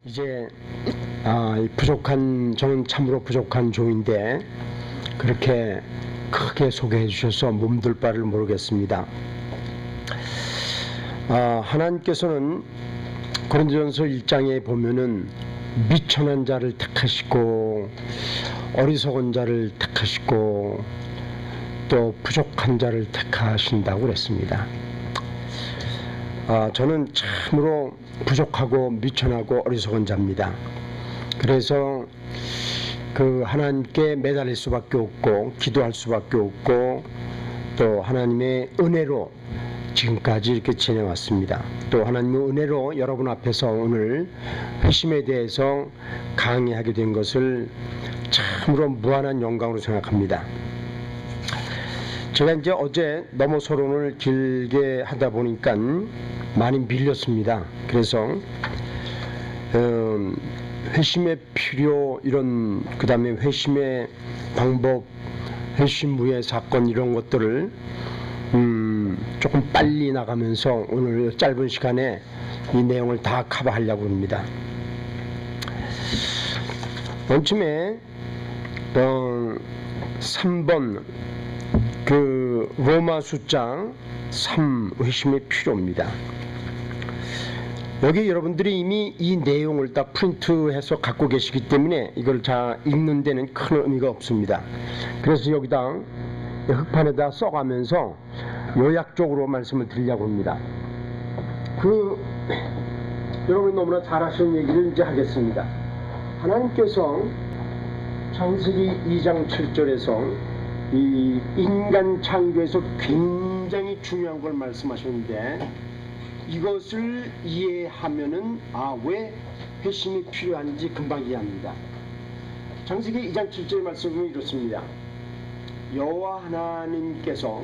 이제 이 부족한, 저는 참으로 부족한 종인데 그렇게 크게 소개해 주셔서 몸둘 바를 모르겠습니다. 하나님께서는 고린도전서 1장에 보면은 미천한 자를 택하시고 어리석은 자를 택하시고 또 부족한 자를 택하신다고 그랬습니다. 저는 참으로 부족하고 미천하고 어리석은 자입니다. 그래서 그 하나님께 매달릴 수밖에 없고 기도할 수밖에 없고 또 하나님의 은혜로 지금까지 이렇게 지내왔습니다. 또 하나님의 은혜로 여러분 앞에서 오늘 회심에 대해서 강의하게 된 것을 참으로 무한한 영광으로 생각합니다. 제가 이제 어제 너무 서론을 길게 하다 보니까 많이 밀렸습니다. 그래서 회심의 필요, 이런, 그 다음에 회심의 방법, 회심 후의 사건, 이런 것들을 조금 빨리 나가면서 오늘 짧은 시간에 이 내용을 다 커버하려고 합니다. 맨 처음에 3번 그 로마 숫자 3 회심의 필요입니다. 여기 여러분들이 이미 이 내용을 다 프린트해서 갖고 계시기 때문에 이걸 잘 읽는 데는 큰 의미가 없습니다. 그래서 여기다 흑판에다 써가면서 요약적으로 말씀을 드리려고 합니다. 여러분이 너무나 잘 아시는 얘기를 이제 하겠습니다. 하나님께서 창세기 2장 7절에서 이 인간 창조에서 굉장히 중요한 걸 말씀하셨는데, 이것을 이해하면은 왜 회심이 필요한지 금방 이해합니다. 창세기 2장 7절 말씀은 이렇습니다. 여호와 하나님께서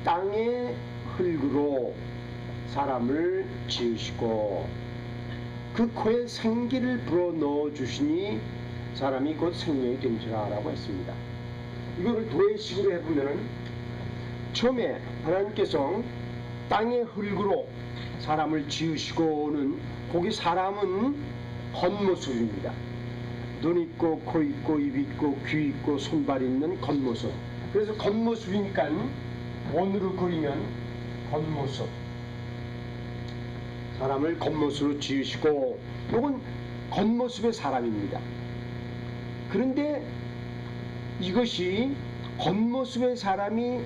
땅의 흙으로 사람을 지으시고 그 코에 생기를 불어 넣어 주시니 사람이 곧 생명이 된지라 라고 했습니다. 이거를 도해식으로 해보면은 처음에 하나님께서 땅의 흙으로 사람을 지으시고는, 거기 사람은 겉모습입니다. 눈 있고 코 있고 입 있고 귀 있고 손발 있는 겉모습. 그래서 겉모습이니까 원으로 그리면 겉모습, 사람을 겉모습으로 지으시고, 이건 겉모습의 사람입니다. 그런데 이것이 겉모습의 사람이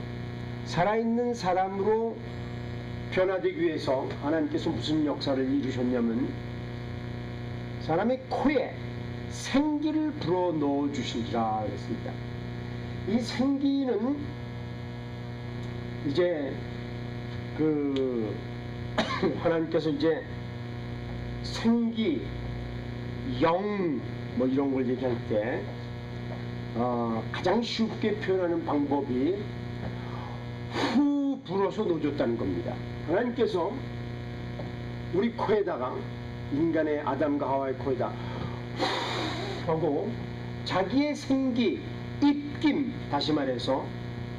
살아있는 사람으로 변화되기 위해서 하나님께서 무슨 역사를 이루셨냐면, 사람의 코에 생기를 불어 넣어 주시리라 그랬습니다. 이 생기는 이제 하나님께서 이제 생기, 영 뭐 이런 걸 얘기할 때 가장 쉽게 표현하는 방법이 후 불어서 넣어줬다는 겁니다. 하나님께서 우리 코에다가, 인간의 아담과 하와의 코에다 후 하고 자기의 생기, 입김, 다시 말해서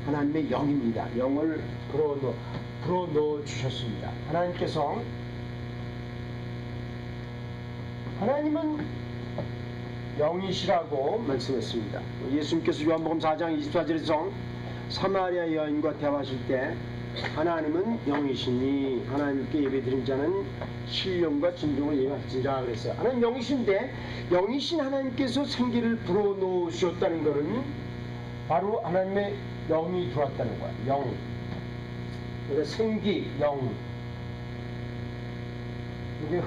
하나님의 영입니다. 영을 불어 넣어 주셨습니다. 하나님은 영이시라고 말씀했습니다. 예수님께서 요한복음 4장 24절에서 사마리아 여인과 대화하실 때 하나님은 영이시니 하나님께 예배드린 자는 신령과 진정을 예배할지라 그랬어요. 하나님 영이신데, 영이신 하나님께서 생기를 불어넣으셨다는 것은 바로 하나님의 영이 들어왔다는 거야. 영. 그러니까 생기, 영. 이게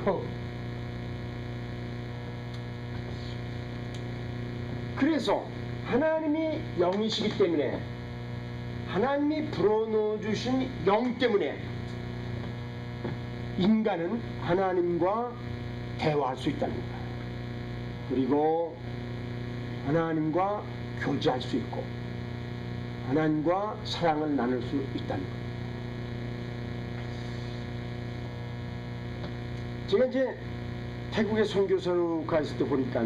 그래서 하나님이 영이시기 때문에, 하나님이 불어넣어 주신 영 때문에 인간은 하나님과 대화할 수 있다는 거예요. 그리고 하나님과 교제할 수 있고 하나님과 사랑을 나눌 수 있다는 거예요. 제가 이제 태국에 선교사로 가 있을 때 보니까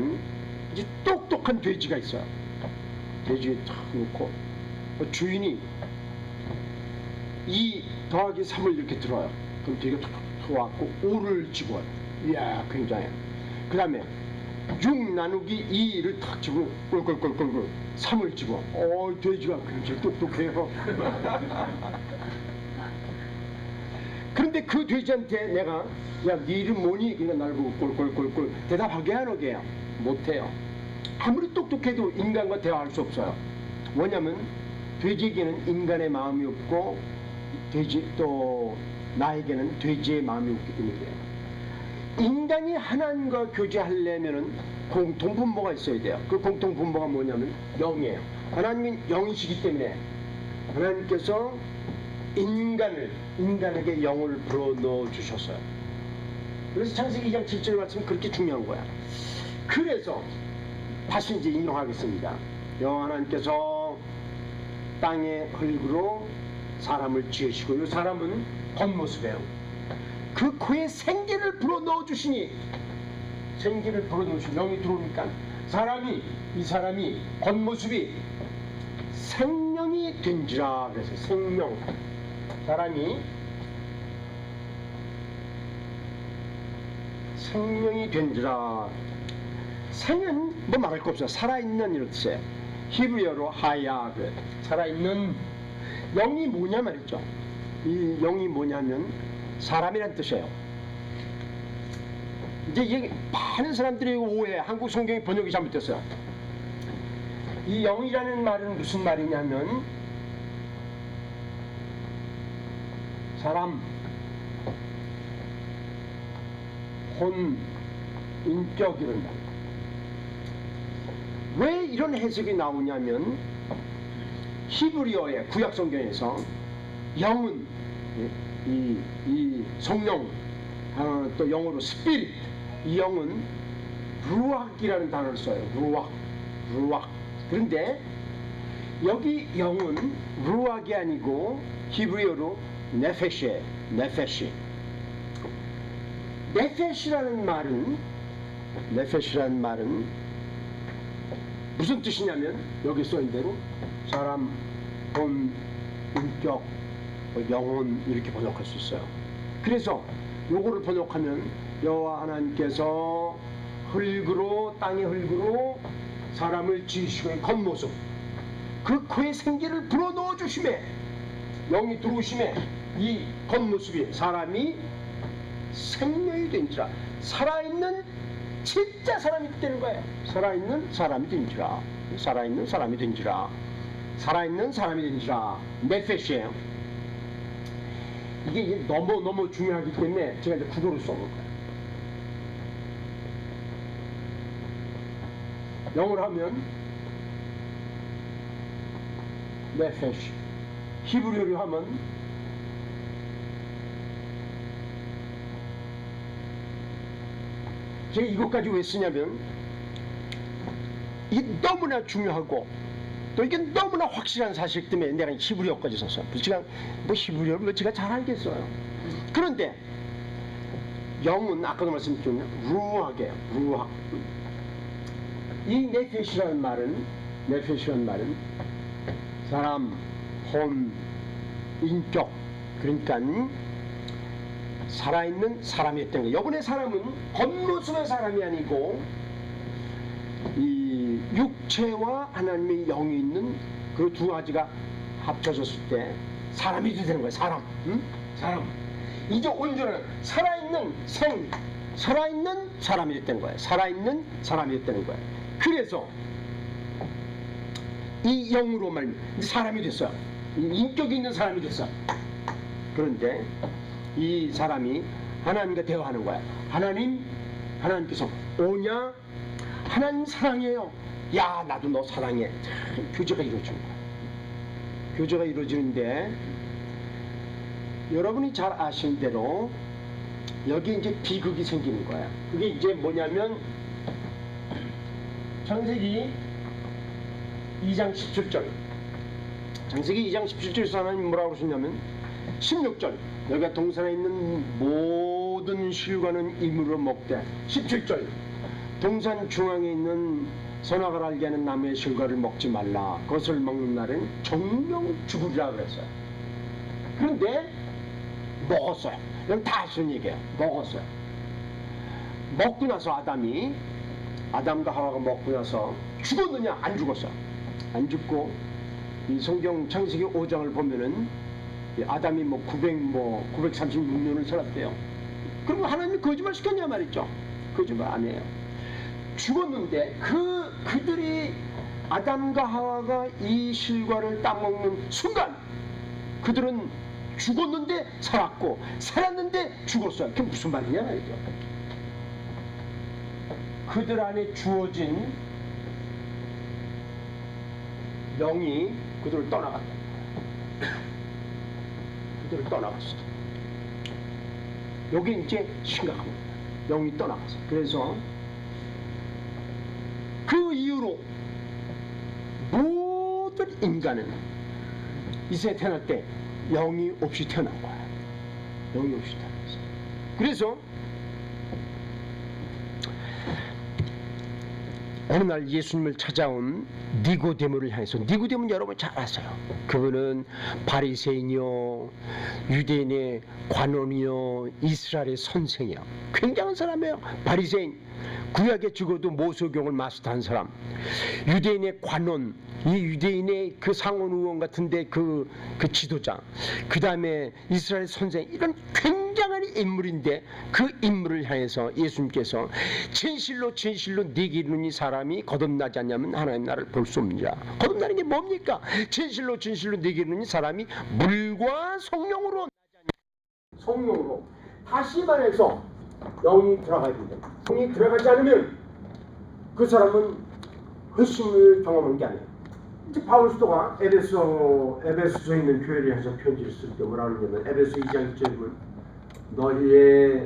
이제 똑똑한 돼지가 있어요. 돼지에 탁 놓고 주인이 2 더하기 3을 이렇게 들어요. 그럼 돼지가 툭툭 와갖고 5를 집어요. 이야, 굉장해요. 그 다음에 6 나누기 2를 탁 치고 꿀꿀꿀꿀꿀 3을 치고 돼지가 굉장히 똑똑해요. 그런데 그 돼지한테 내가 야, 네 이름 뭐니? 그러니까 날 보고 꿀꿀꿀꿀 대답하게 안 하게요. 못해요. 아무리 똑똑해도 인간과 대화할 수 없어요. 뭐냐면 돼지에게는 인간의 마음이 없고 또 나에게는 돼지의 마음이 없기 때문이에요. 인간이 하나님과 교제하려면은 공통분모가 있어야 돼요. 그 공통분모가 뭐냐면 영이에요. 하나님은 영이시기 때문에 하나님께서 인간에게 영을 불어넣어 주셨어요. 그래서 창세기 2장 7절 말씀이 그렇게 중요한 거야. 그래서 다시 이제 인용하겠습니다. 여호와 하나님께서 땅의 흙으로 사람을 지으시고 이 사람은 겉모습이에요. 그 코에 생기를 불어넣어 주시니 생기를 불어넣으시니 영이 들어오니까 이 사람이 겉모습이 생명이 된지라. 그래서 생명, 사람이 생명이 된지라. 생은 뭐 말할 거 없어요. 살아있는 이런 뜻이에요. 히브리어로 하야, 살아있는. 영이 뭐냐 말이죠. 이 영이 뭐냐면 사람이란 뜻이에요. 이제 이게 많은 사람들이 오해, 한국 성경이 번역이 잘못됐어요. 이 영이라는 말은 무슨 말이냐면 사람, 혼, 인격 이런 말. 왜 이런 해석이 나오냐면 히브리어의 구약 성경에서 영은 이 성령, 또 영어로 스피릿, 이 영은 루악이라는 단어를 써요. 루악. 그런데 여기 영은 루악이 아니고 히브리어로 네페시예요. 네페시라는 말은 무슨 뜻이냐면 여기 써있는 대로 사람, 혼, 인격, 영혼 이렇게 번역할 수 있어요. 그래서 요거를 번역하면 여호와 하나님께서 땅의 흙으로 사람을 지으시고 겉모습, 그 코에 생기를 불어넣어 주심에, 영이 들어오심에 이 겉모습이 사람이 생명이 된지라. 살아있는 진짜 사람이 되는 거예요. 살아있는 사람이 된지라. 네페시예요. 이게 너무 중요하기 때문에 제가 이제 국어로 써놓은 거예요. 영어로 하면 네페시, 히브리어로 하면 제가 이것까지 왜 쓰냐면 이게 너무나 중요하고 또 이게 너무나 확실한 사실 때문에 내가 히브리어까지 썼어요. 제가 히브리어를 제가 잘 알겠어요. 그런데 영은 아까도 말씀드렸지만 루악이에요. 루악. 이 네페시라는 말은 사람, 혼, 인격, 그러니까 살아있는 사람이었던 거예요. 이번에 사람은 겉모습의 사람이 아니고 이 육체와 하나님의 영이 있는 그 두 가지가 합쳐졌을 때 사람이 되는 거예요. 사람. 이제 온전한 살아있는 사람이 됐다는 거예요. 그래서 이 영으로 말면 사람이 됐어요. 인격이 있는 사람이 됐어요. 그런데 이 사람이 하나님과 대화하는 거야. 하나님께서 오냐? 하나님 사랑해요. 야, 나도 너 사랑해. 교제가 이루어지는 거야. 교제가 이루어지는데 여러분이 잘 아시는 대로 여기 이제 비극이 생기는 거야. 그게 이제 뭐냐면 창세기 2장 17절. 창세기 2장 17절에서 하나님 뭐라고 그러셨냐면 16절. 여기가 동산에 있는 모든 실과는 이물로 먹되. 17절. 동산 중앙에 있는 선악을 알게 하는 나무의 실과를 먹지 말라. 그것을 먹는 날은 정령 죽으리라 그랬어요. 그런데 먹었어요. 이건 다 하시는 얘기예요. 먹었어요. 먹고 나서 아담과 하와가 먹고 나서 죽었느냐? 안 죽었어. 안 죽고 이 성경 창세기 5장을 보면은 아담이 936년을 살았대요. 그리고 하나님이 거짓말 시켰냐 말이죠. 거짓말 안 해요. 죽었는데 그들이 아담과 하와가 이 실과를 따먹는 순간 그들은 죽었는데 살았고 살았는데 죽었어요. 그게 무슨 말이냐 말이죠. 그들 안에 주어진 영이 그들을 떠나갔다. 그들을 떠나갔어. 여기 이제 심각합니다. 영이 떠나갔어. 그래서 그 이후로 모든 인간은 이 세상에 태어날 때 영이 없이 태어난 거야. 영이 없이 태어났어. 그래서 어느 날 예수님을 찾아온 니고데모를 향해서, 니고데모는 여러분 잘 아세요. 그분은 바리새인이요, 유대인의 관원이요, 이스라엘의 선생이요. 굉장한 사람이에요. 바리새인, 구약에 죽어도 모세오경을 마스터한 사람, 유대인의 관원, 이 유대인의 그 상원 의원 같은데 그 지도자, 그 다음에 이스라엘 선생, 이런 굉장한 인물인데 그 인물을 향해서 예수님께서 진실로 네게 이르노니 사람이 거듭나지 않냐면 하나님 나라를 볼 수 없느니라. 거듭나는 게 뭡니까? 진실로 네게 이르노니 사람이 물과 성령으로 나지 않냐. 성령으로 다시 말해서 영이 들어가야 된다. 영이 들어가지 않으면 그 사람은 회심을 경험한 게 아니에요. 이제 바울 사도가 에베소에 있는 교회를 향해서 편지를 쓸 때 뭐라 그러냐면 에베소 2장 1절에 보면 너희의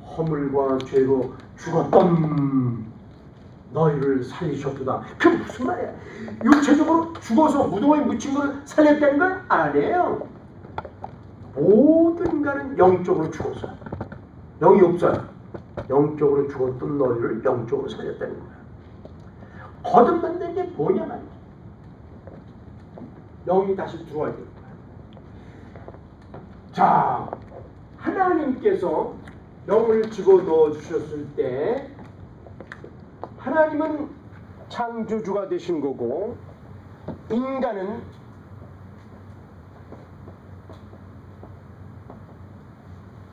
허물과 죄로 죽었던 너희를 살리셨도다. 그게 무슨 말이야? 육체적으로 죽어서 무덤에 묻힌 걸 살렸다는 건 아니에요. 모든 인간은 영적으로 죽었어요. 영이 없어요. 영적으로 죽었던 너희를 영적으로 살렸다는 거야. 거듭난다는 게 뭐냐 말이야. 영이 다시 들어와야 되는 거야. 자, 하나님께서 영을 집어넣어 주셨을 때 하나님은 창조주가 되신 거고 인간은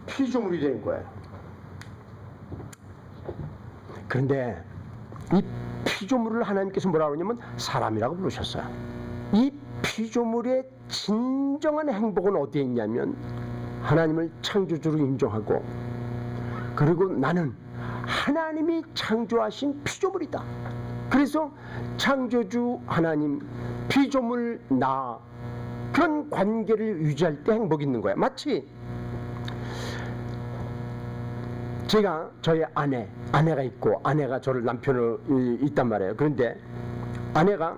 피조물이 된 거예요. 그런데 이 피조물을 하나님께서 뭐라고 하냐면 사람이라고 부르셨어요. 이 피조물의 진정한 행복은 어디에 있냐면 하나님을 창조주로 인정하고, 그리고 나는 하나님이 창조하신 피조물이다. 그래서 창조주 하나님, 피조물 나, 그런 관계를 유지할 때 행복이 있는 거야. 마치 제가 저희 아내가 있고 아내가 저를 남편을 있단 말이에요. 그런데 아내가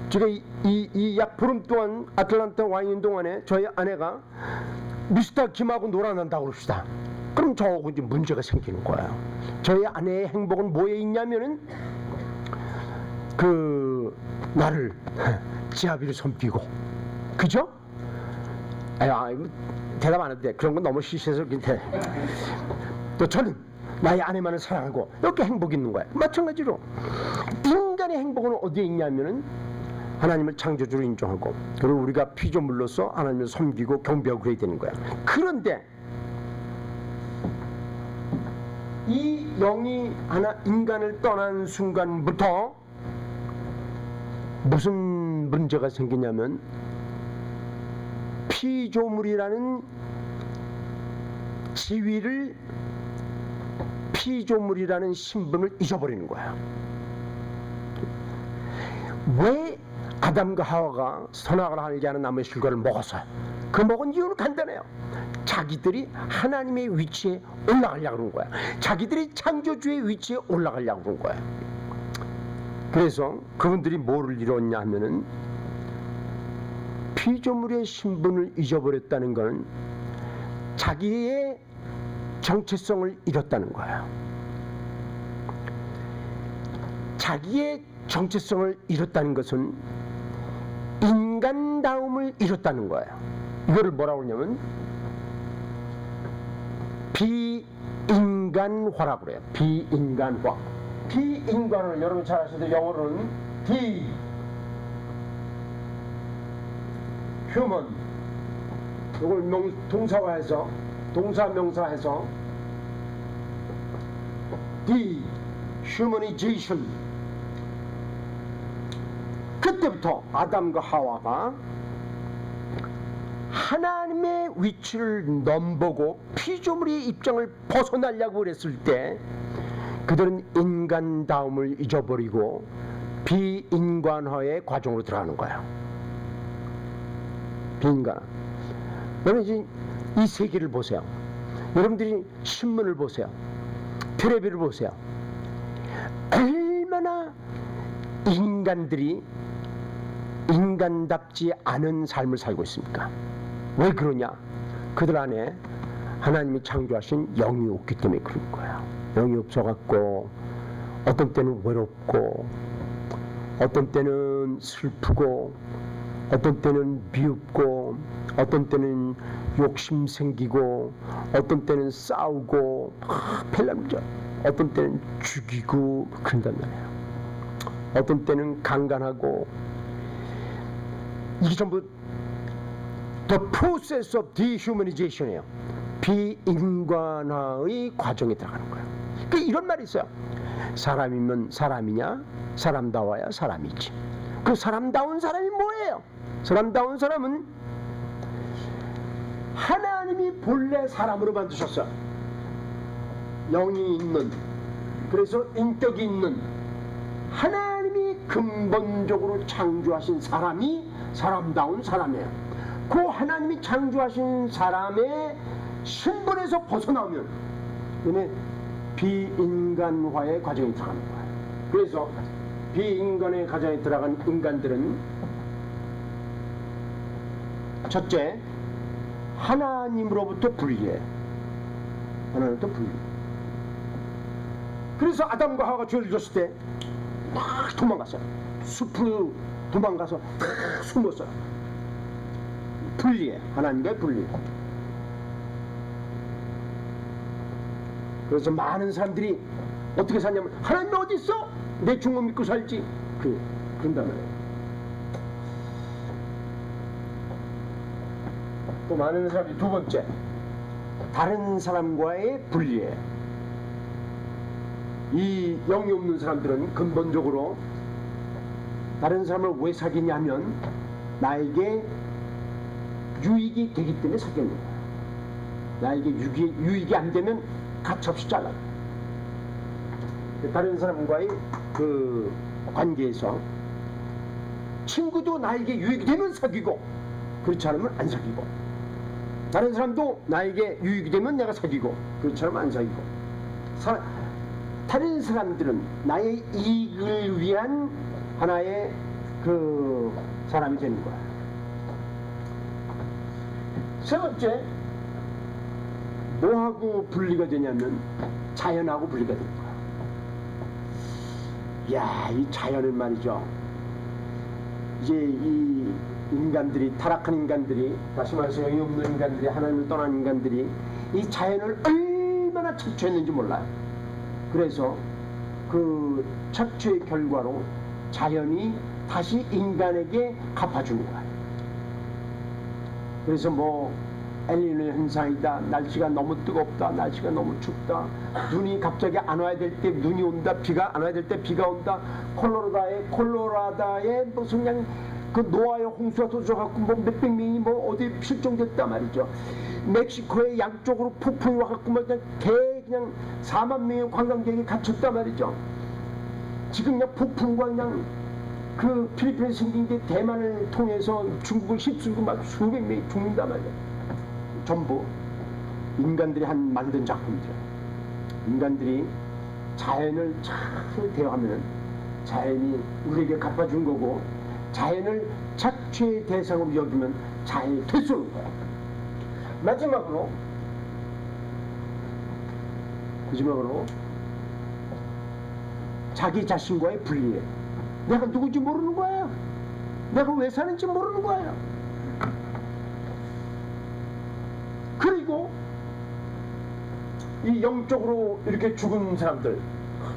제가 이 약 보름 동안 아틀란타 와 있는 동안에 저희 아내가 미스터 김하고 놀아난다고 그럽시다. 그럼 저하고 이제 문제가 생기는 거예요. 저희 아내의 행복은 뭐에 있냐면은 나를 지아비로 섬기고, 그죠? 대답 안 해도 돼. 그런 건 너무 시시해서 그런데 또 저는 나의 아내만을 사랑하고 이렇게 행복이 있는 거예요. 마찬가지로 인간의 행복은 어디에 있냐면은 하나님을 창조주로 인정하고, 그리고 우리가 피조물로서 하나님을 섬기고 경배하고 그래야 되는 거야. 그런데 이 영이 인간을 떠난 순간부터 무슨 문제가 생기냐면 피조물이라는 지위를, 피조물이라는 신분을 잊어버리는 거야. 왜 아담과 하와가 선악을 알게 하는 나무의 실과를 먹었어요? 그 먹은 이유는 간단해요. 자기들이 하나님의 위치에 올라가려고 그런 거야. 자기들이 창조주의 위치에 올라가려고 그런 거야. 그래서 그분들이 뭐를 이뤘냐 하면은 피조물의 신분을 잊어버렸다는 것은 자기의 정체성을 잃었다는 거예요. 자기의 정체성을 잃었다는 것은 인간다움을 잃었다는 거예요. 이거를 뭐라고 하냐면 비인간 비인간화라고 그래요. 비인간화. 비인간을 여러분 잘 아시는 영어로는 D human, 이걸 동사화해서 동사 명사해서 dehumanization. 그때부터 아담과 하와가 하나님의 위치를 넘보고 피조물의 입장을 벗어나려고 그랬을 때 그들은 인간다움을 잊어버리고 비인간화의 과정으로 들어가는 거예요. 비인간. 여러분 이제 이 세계를 보세요. 여러분들이 신문을 보세요. 텔레비를 보세요. 얼마나 인간들이 인간답지 않은 삶을 살고 있습니까? 왜 그러냐? 그들 안에 하나님이 창조하신 영이 없기 때문에 그런 거예요. 영이 없어갖고 어떤 때는 외롭고 어떤 때는 슬프고 어떤 때는 미흡고 어떤 때는 욕심 생기고 어떤 때는 싸우고 별남자, 어떤 때는 죽이고 그런단 말이에요. 어떤 때는 강간하고. 이게 전부 the process of dehumanization이에요. 비인간화의 과정에 들어가는 거예요. 그러니까 이런 말이 있어요. 사람이면 사람이냐? 사람다워야 사람이지. 그 사람다운 사람이 뭐예요? 사람다운 사람은 하나님이 본래 사람으로 만드셨어요. 영이 있는, 그래서 인격이 있는 하나님이 근본적으로 창조하신 사람이 사람다운 사람이에요. 그 하나님이 창조하신 사람의 신분에서 벗어나오면 그다음에 비인간화의 과정에 들어가는 거예요. 그래서 비인간의 과정에 들어간 인간들은 첫째, 하나님으로부터 분리해. 하나님으로부터 분리. 그래서 아담과 하와가 죄를 졌을 때 막 도망갔어요. 숲으로 도망가서 탁 숨었어요. 분리해. 하나님과의 분리. 그래서 많은 사람들이 어떻게 사냐면 하나님 어디 있어? 내 주문 믿고 살지. 그런단 말이에요. 또 많은 사람들이 두 번째, 다른 사람과의 분리해. 이 영이 없는 사람들은 근본적으로 다른 사람을 왜 사귀냐면 나에게 유익이 되기 때문에 사귀는 거야. 나에게 유익이 안 되면 가차없이 잘라. 다른 사람과의 그 관계에서 친구도 나에게 유익이 되면 사귀고 그렇지 않으면 안 사귀고, 다른 사람도 나에게 유익이 되면 내가 사귀고 그렇지 않으면 안 사귀고. 다른 사람들은 나의 이익을 위한 하나의 그 사람이 되는 거야. 세 번째, 뭐하고 분리가 되냐면 자연하고 분리가 되는 거야. 야, 이 자연은 말이죠. 이제 이 인간들이, 타락한 인간들이, 다시 말해서 영이 없는 인간들이, 하나님을 떠난 인간들이 이 자연을 얼마나 착취했는지 몰라요. 그래서 그 착취의 결과로 자연이 다시 인간에게 갚아주는 거야. 그래서 뭐 엘니뇨 현상이다, 날씨가 너무 뜨겁다, 날씨가 너무 춥다, 눈이 갑자기 안 와야 될 때 눈이 온다, 비가 안 와야 될 때 비가 온다, 콜로라다에 무슨 그냥 그 노아의 홍수가 터져갖고 뭐 몇백 명이 뭐 어디 실종됐다 말이죠. 멕시코의 양쪽으로 폭풍이 와갖고 뭐 그냥 4만 명의 관광객이 갇혔다 말이죠. 지금 그냥 폭풍과 그냥 그 필리핀에 생긴 게 대만을 통해서 중국을 휩쓸고 막 수백 명이 죽는다 말이야. 전부 인간들이 만든 작품이죠. 인간들이 자연을 잘 대하면 자연이 우리에게 갚아준 거고, 자연을 착취의 대상으로 여기면 자연이 되쏘는 거야. 마지막으로 자기 자신과의 분리에, 내가 누군지 모르는 거예요. 내가 왜 사는지 모르는 거예요. 그리고 이 영적으로 이렇게 죽은 사람들.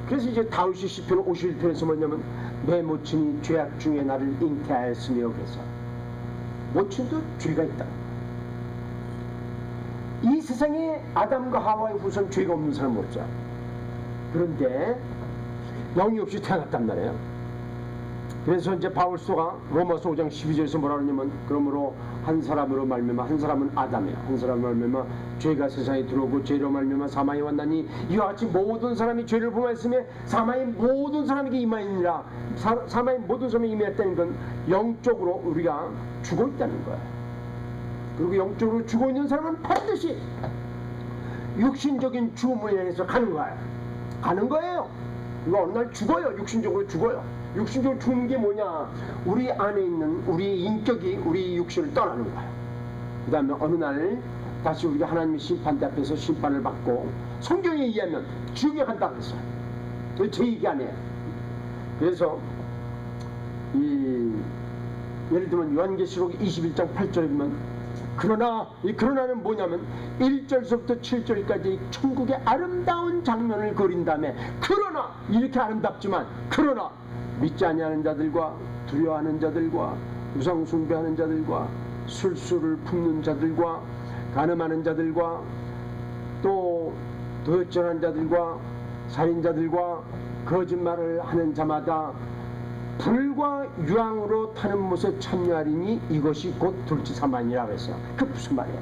그래서 이제 다윗이 시편 51편에서 뭐냐면 내 모친이 죄악 중에 나를 잉태하였으며 그래서 모친도 죄가 있다. 이 세상에 아담과 하와의 후손 죄가 없는 사람은 없죠. 그런데 영이 없이 태어났단 말이에요. 그래서 이제 바울서가 로마서 5장 12절에서 뭐라 그러냐면 그러므로 한 사람으로 말미암아 한 사람은 아담이야. 한 사람으로 말미암아 죄가 세상에 들어오고 죄로 말미암아 사망이 왔나니 이와 같이 모든 사람이 죄를 범하였으며 사망이 모든 사람에게 임하니라. 사망이 모든 사람에게 임하였다는 건 영적으로 우리가 죽어 있다는 거야. 그리고 영적으로 죽어 있는 사람은 반드시 육신적인 죽음을 향해서 가는 거야. 가는 거예요. 이거 어느 날 죽어요. 육신적으로 죽어요. 육신적으로 죽는 게 뭐냐? 우리 안에 있는 우리 인격이 우리 육신을 떠나는 거야. 그 다음에 어느 날 다시 우리가 하나님의 심판대 앞에서 심판을 받고 성경에 의하면 지옥에 간다고 했어요. 제 얘기 아니에요. 그래서 예를 들면 요한계시록 21장 8절에 보면 그러나 이 그러나는 뭐냐면 1절서부터 7절까지 천국의 아름다운 장면을 그린 다음에 그러나 이렇게 아름답지만 그러나 믿지 아니하는 자들과 두려워하는 자들과 우상 숭배하는 자들과 술수를 품는 자들과 간음하는 자들과 또 도역질하는 자들과 살인자들과 거짓말을 하는 자마다 불과 유황으로 타는 못에 참여하리니 이것이 곧 돌지사만이라고 했어요. 그 무슨 말이에요?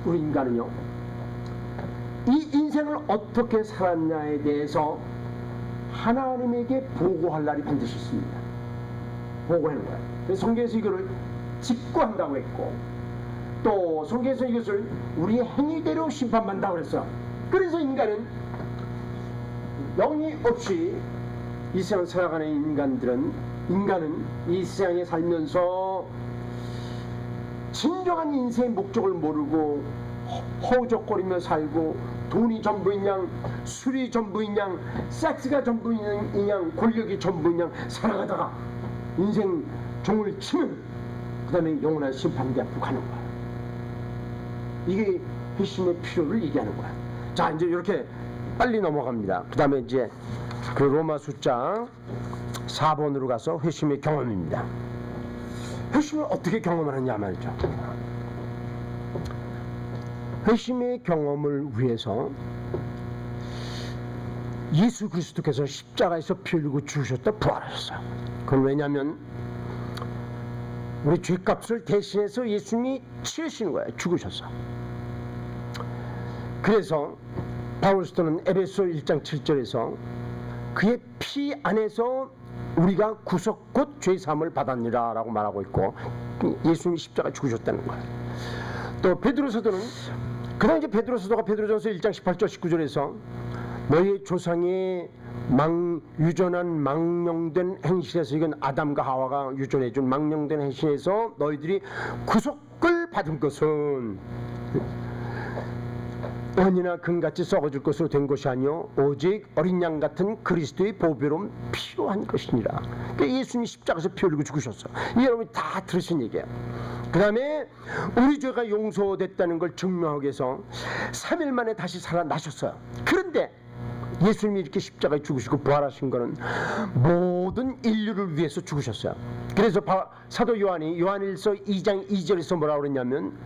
우리 인간은요, 이 인생을 어떻게 살았냐에 대해서 하나님에게 보고할 날이 반드시 있습니다. 보고하는 거예요. 그래서 성경에서 이거를 직고한다고 했고 또 성경에서 이것을 우리의 행위대로 심판받는다고 그랬어요. 그래서 인간은 영이 없이 이 세상 살아가는 인간은 이 세상에 살면서 진정한 인생의 목적을 모르고 허우적거리며 살고 돈이 전부인 양, 술이 전부인 양, 섹스가 전부인 양, 권력이 전부인 양 살아가다가 인생 종을 치면 그 다음에 영원한 심판대 앞으로 가는 거야. 이게 회심의 필요를 얘기하는 거야. 자, 이제 이렇게 빨리 넘어갑니다. 그 다음에 이제 그 로마 숫자 4번으로 가서 회심의 경험입니다. 회심을 어떻게 경험하느냐 말이죠. 회심의 경험을 위해서 예수 그리스도께서 십자가에서 피 흘리고 죽으셨다 부활하셨어요. 그건 왜냐하면 우리 죄값을 대신해서 예수님이 치르시는 거예요. 죽으셨어. 그래서 바울스토는 에베소 1장 7절에서 그의 피 안에서 우리가 구속 곧 죄사함을 받았느라 라고 말하고 있고 예수님이 십자가 죽으셨다는 거예요. 또 베드로서도는 그다음 이제 베드로서도가 베드로전서 1장 18절 19절에서 너희의 조상의 유전한 망령된 행실에서 이건 아담과 하와가 유전해준 망령된 행실에서 너희들이 구속을 받은 것은 은이나 금같이 썩어질 것으로 된 것이 아니요 오직 어린 양 같은 그리스도의 보배로움 필요한 것이니라. 그러니까 예수님이 십자가에서 피 흘리고 죽으셨어. 이 여러분이 다 들으신 얘기예요. 그 다음에 우리 죄가 용서됐다는 걸 증명하기 위해서 3일 만에 다시 살아나셨어요. 그런데 예수님이 이렇게 십자가에 죽으시고 부활하신 것은 모든 인류를 위해서 죽으셨어요. 그래서 사도 요한이 요한일서 2장 2절에서 뭐라고 그랬냐면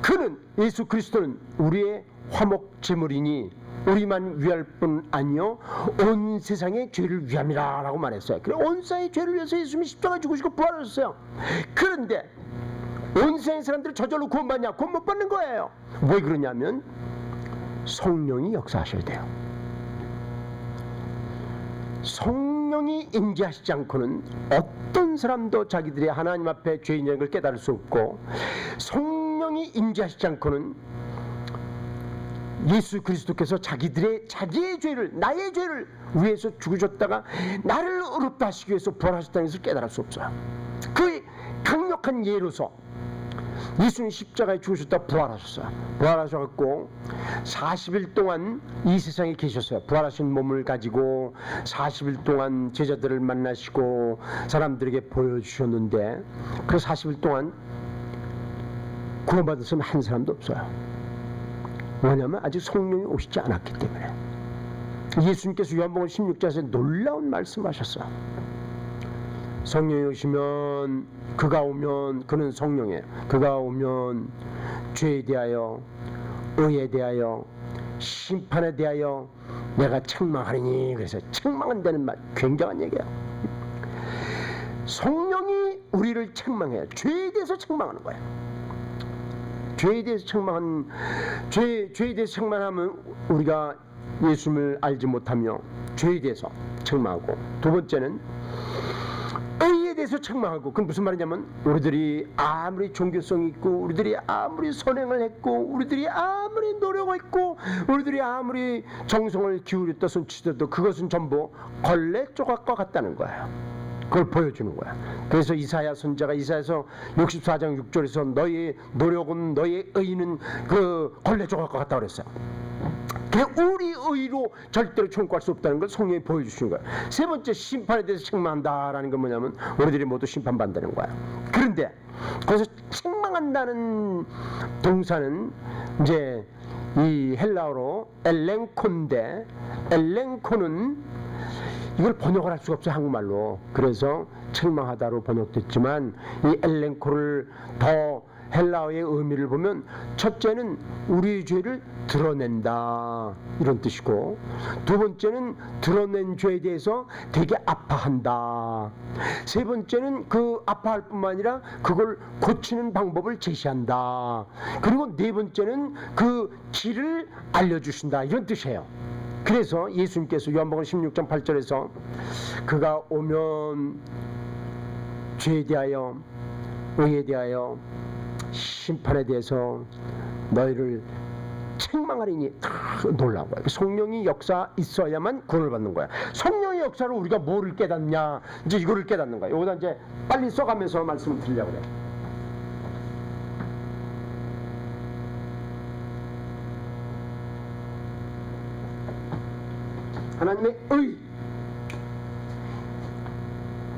그는 예수 그리스도는 우리의 화목 제물이니 우리만 위할 뿐 아니요 온 세상의 죄를 위함이라 라고 말했어요. 그래 온 세상의 죄를 위해서 예수님이 십자가에 죽으시고 부활하셨어요. 그런데 온 세상의 사람들이 저절로 구원받냐? 구원 못 받는 거예요. 왜 그러냐면 성령이 역사하셔야 돼요. 성령이 임재하시지 않고는 어떤 사람도 자기들의 하나님 앞에 죄인인 걸 깨달을 수 없고 성령이 임재하시지 않고는 예수 그리스도께서 자기의 죄를 나의 죄를 위해서 죽으셨다가 나를 의롭다 하시기 위해서 부활하셨다는 것을 깨달을 수 없어요. 그 강력한 예로서 예수님 십자가에 죽으셨다 부활하셨어요. 부활하셔갖고 40일 동안 이 세상에 계셨어요. 부활하신 몸을 가지고 40일 동안 제자들을 만나시고 사람들에게 보여주셨는데 그 40일 동안 구원받은 사람 한 사람도 없어요. 왜냐하면 아직 성령이 오시지 않았기 때문에. 예수님께서 요한복음 16장에서 놀라운 말씀하셨어요. 성령이 오시면, 그가 오면, 그는 성령이에요. 그가 오면 죄에 대하여, 의에 대하여, 심판에 대하여 내가 책망하리니. 그래서 책망한다는 말, 굉장한 얘기예요. 성령이 우리를 책망해요. 죄에 대해서 책망하는 거예요. 죄에 대해서 죄에 대해서 책망하면 우리가 예수님을 알지 못하며 죄에 대해서 책망하고, 두 번째는 의에 대해서 책망하고. 그건 무슨 말이냐면, 우리들이 아무리 종교성이 있고, 우리들이 아무리 선행을 했고, 우리들이 아무리 노력했고, 우리들이 아무리 정성을 기울였다 손치더라도 그것은 전부 걸레 조각과 같다는 거예요. 그걸 보여주는 거야. 그래서 이사야 선지자가 이사야서 64장 6절에서 너희의 노력은, 너희의 의는 그 걸레 조각과 같다고 그랬어요. 우리 의로 절대로 천국할 수 없다는 걸 성령이 보여주시는 거예요. 세 번째, 심판에 대해서 책망한다라는 건 뭐냐면, 우리들이 모두 심판받는다는 거야. 그런데 거기서 책망한다는 동사는 이제 이 헬라어로 엘렌코인데, 엘렌코는 이걸 번역을 할 수가 없어요, 한국말로. 그래서 책망하다로 번역됐지만, 이 엘렌코를 더 헬라어의 의미를 보면, 첫째는 우리의 죄를 드러낸다, 이런 뜻이고, 두 번째는 드러낸 죄에 대해서 되게 아파한다, 세 번째는 그 아파할 뿐만 아니라 그걸 고치는 방법을 제시한다, 그리고 네 번째는 그 길을 알려주신다, 이런 뜻이에요. 그래서 예수님께서 요한복음 16장 8절에서 그가 오면 죄에 대하여, 의에 대하여, 심판에 대해서 너희를 책망하리니, 놀라운 거야. 성령이 역사 있어야만 구원을 받는 거야. 성령의 역사로 우리가 뭐를 깨닫냐, 이제 이거를 깨닫는 거야. 여기다 이제 빨리 써가면서 말씀을 드리려고 그래. 하나님의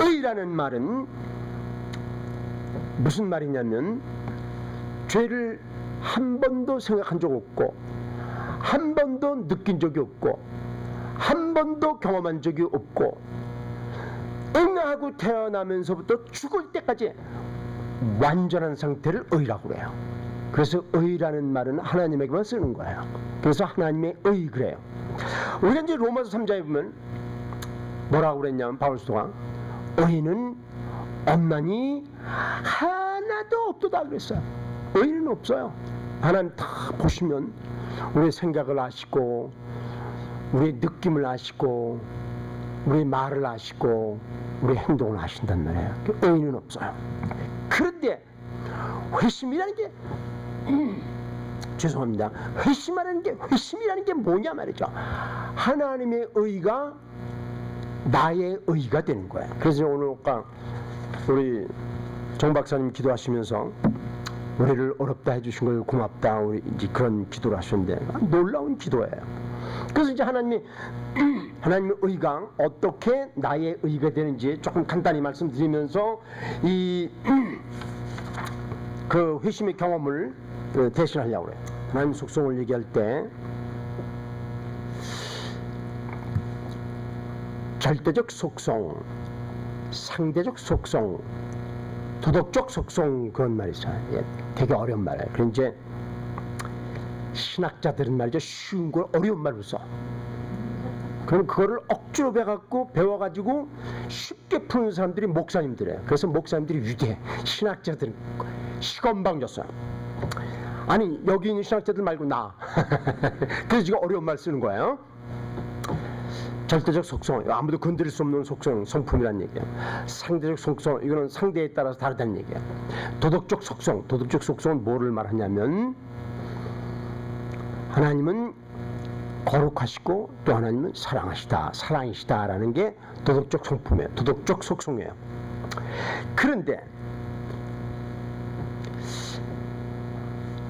의라는 말은 무슨 말이냐면, 죄를 한 번도 생각한 적 없고, 한 번도 느낀 적이 없고, 한 번도 경험한 적이 없고, 응하고 태어나면서부터 죽을 때까지 완전한 상태를 의라고 그래요. 그래서 의라는 말은 하나님에게만 쓰는 거예요. 그래서 하나님의 의, 그래요. 우리가 이제 로마서 3장에 보면 뭐라고 그랬냐면, 바울 사도가 의는 없나니 하나도 없도다 그랬어요. 의는 없어요. 하나님 다 보시면 우리의 생각을 아시고, 우리의 느낌을 아시고, 우리의 말을 아시고, 우리의 행동을 아신단 말이에요. 의는 없어요. 그런데 회심이라는 게 죄송합니다. 회심이라는 게 뭐냐 말이죠. 하나님의 의가 나의 의가 되는 거예요. 그래서 오늘 아까 우리 정 박사님 기도하시면서 우리를 어렵다 해주신 걸 고맙다, 우리 이제 그런 기도를 하셨는데, 놀라운 기도예요. 그래서 이제 하나님의 의가 어떻게 나의 의가 되는지 조금 간단히 말씀드리면서 그 회심의 경험을 대신하려고 해요. 하나님 속성을 얘기할 때 절대적 속성, 상대적 속성, 도덕적 속성, 그런 말이 있어요. 되게 어려운 말이에요. 그럼 이제 신학자들은 말이죠, 쉬운 걸 어려운 말로 써. 그럼 그거를 억지로 배워가지고 쉽게 푸는 사람들이 목사님들이에요. 그래서 목사님들이 위대해. 신학자들은 시건방졌어요. 아니, 여기 있는 신학자들 말고 나. 그래서 지금 어려운 말 쓰는 거예요. 절대적 속성, 아무도 건드릴 수 없는 속성, 성품이라는 얘기예요. 상대적 속성, 이거는 상대에 따라서 다르다는 얘기예요. 도덕적 속성은 뭐를 말하냐면, 하나님은 거룩하시고 또 하나님은 사랑이시다라는 게 도덕적 성품이에요. 도덕적 속성이에요. 그런데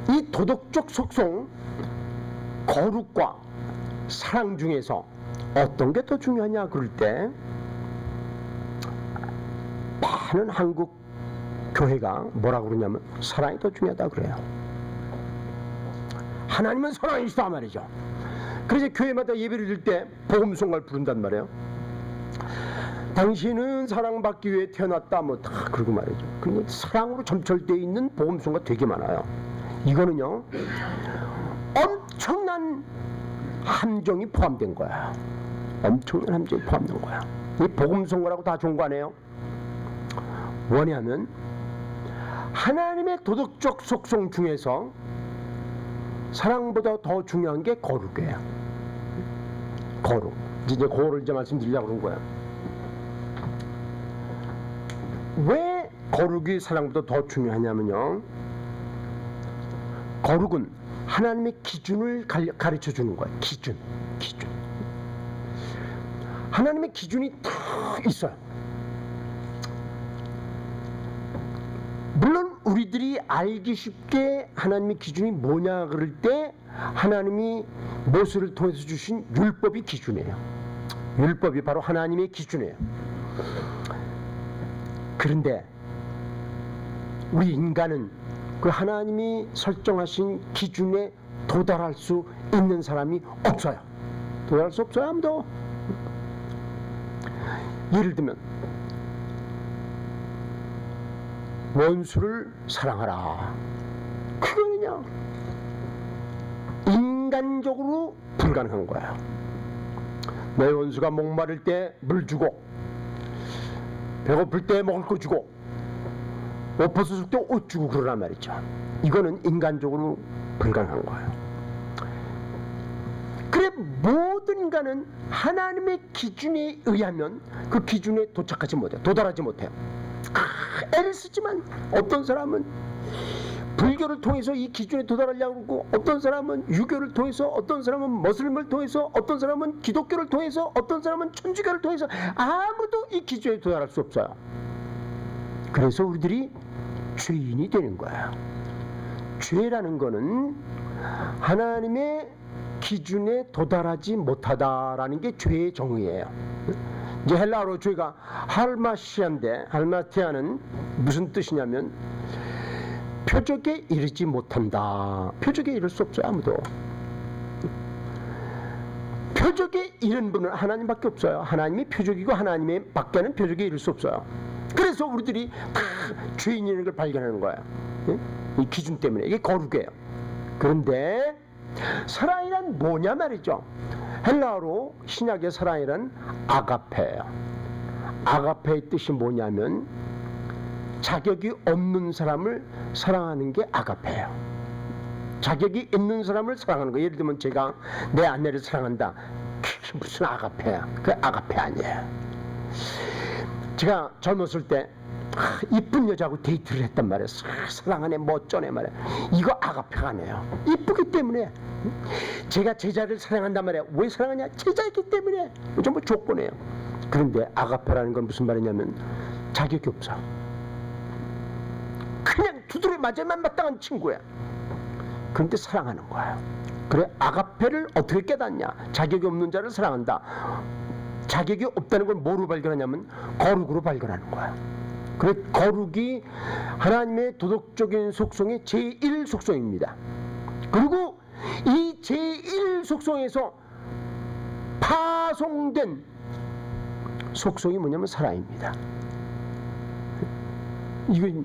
이 도덕적 속성, 거룩과 사랑 중에서 어떤 게 더 중요하냐 그럴 때, 많은 한국 교회가 뭐라고 그러냐면 사랑이 더 중요하다 그래요. 하나님은 사랑이시다 말이죠. 그래서 교회마다 예배를 드릴 때 복음송가를 부른단 말이에요. 당신은 사랑받기 위해 태어났다 뭐 다 그러고 말이죠. 그리고 사랑으로 점철되어 있는 복음송가 되게 많아요. 이거는요 엄청난 함정이 포함된 거야. 엄청난 함정이 포함된 거야. 이 복음송가라고 다 좋은 거 아니에요? 뭐냐면 하나님의 도덕적 속성 중에서 사랑보다 더 중요한 게 거룩이에요. 거룩. 이제 그거를 이제 말씀드리려고 그런 거야. 왜 거룩이 사랑보다 더 중요하냐면요, 거룩은 하나님의 기준을 가르쳐 주는 거야. 기준. 하나님의 기준이 다 있어요. 물론 우리들이 알기 쉽게 하나님의 기준이 뭐냐 그럴 때 하나님이 모세를 통해서 주신 율법이 기준이에요. 율법이 바로 하나님의 기준이에요. 그런데 우리 인간은 그 하나님이 설정하신 기준에 도달할 수 있는 사람이 없어요. 도달할 수 없어요, 아무도. 예를 들면 원수를 사랑하라. 그거는요 인간적으로 불가능한 거야. 내 원수가 목마를 때 물 주고, 배고플 때 먹을 거 주고, 옷 벗었을 때 옷 주고 그러란 말이죠. 이거는 인간적으로 불가능한 거예요. 그래 모든 인간은 하나님의 기준에 의하면 그 기준에 도착하지 못해요. 도달하지 못해요. 애를 쓰지만 어떤 사람은 불교를 통해서 이 기준에 도달하려고 하고, 어떤 사람은 유교를 통해서, 어떤 사람은 머슬림을 통해서, 어떤 사람은 기독교를 통해서, 어떤 사람은 천주교를 통해서 아무도 이 기준에 도달할 수 없어요. 그래서 우리들이 죄인이 되는 거야. 죄라는 거는 하나님의 기준에 도달하지 못하다라는 게 죄의 정의예요. 이제 헬라어로 죄가 할마시아인데, 할마티아는 무슨 뜻이냐면 표적에 이르지 못한다. 표적에 이를 수 없어요, 아무도. 표적에 이른 분은 하나님밖에 없어요. 하나님이 표적이고 하나님의 밖에는 표적에 이를 수 없어요. 그래서 우리들이 다 죄인이라는 걸 발견하는 거예요. 이 기준 때문에. 이게 거룩이에요. 그런데 사랑이란 뭐냐 말이죠. 헬라어로 신약의 사랑이란 아가페예요. 아가페의 뜻이 뭐냐면 자격이 없는 사람을 사랑하는 게 아가페예요. 자격이 있는 사람을 사랑하는 거예요. 예를 들면 제가 내 아내를 사랑한다. 그게 무슨 아가페야. 그게 아가페 아니에요. 제가 젊었을 때 이쁜 여자하고 데이트를 했단 말이에요. 사랑하네 뭐 어쩌네 말이에요. 이거 아가페가 아니에요. 이쁘기 때문에. 제가 제자를 사랑한단 말이에요. 왜 사랑하냐? 제자이기 때문에. 전부 조건이에요. 그런데 아가페라는 건 무슨 말이냐면 자격이 없어. 그냥 두드려 맞아만 마땅한 친구야. 그런데 사랑하는 거예요. 그래 아가페를 어떻게 깨닫냐? 자격이 없는 자를 사랑한다. 자격이 없다는 걸 뭐로 발견하냐면 거룩으로 발견하는 거야. 그래 거룩이 하나님의 도덕적인 속성의 제1 속성입니다. 그리고 이 제1 속성에서 파송된 속성이 뭐냐면 사랑입니다. 이건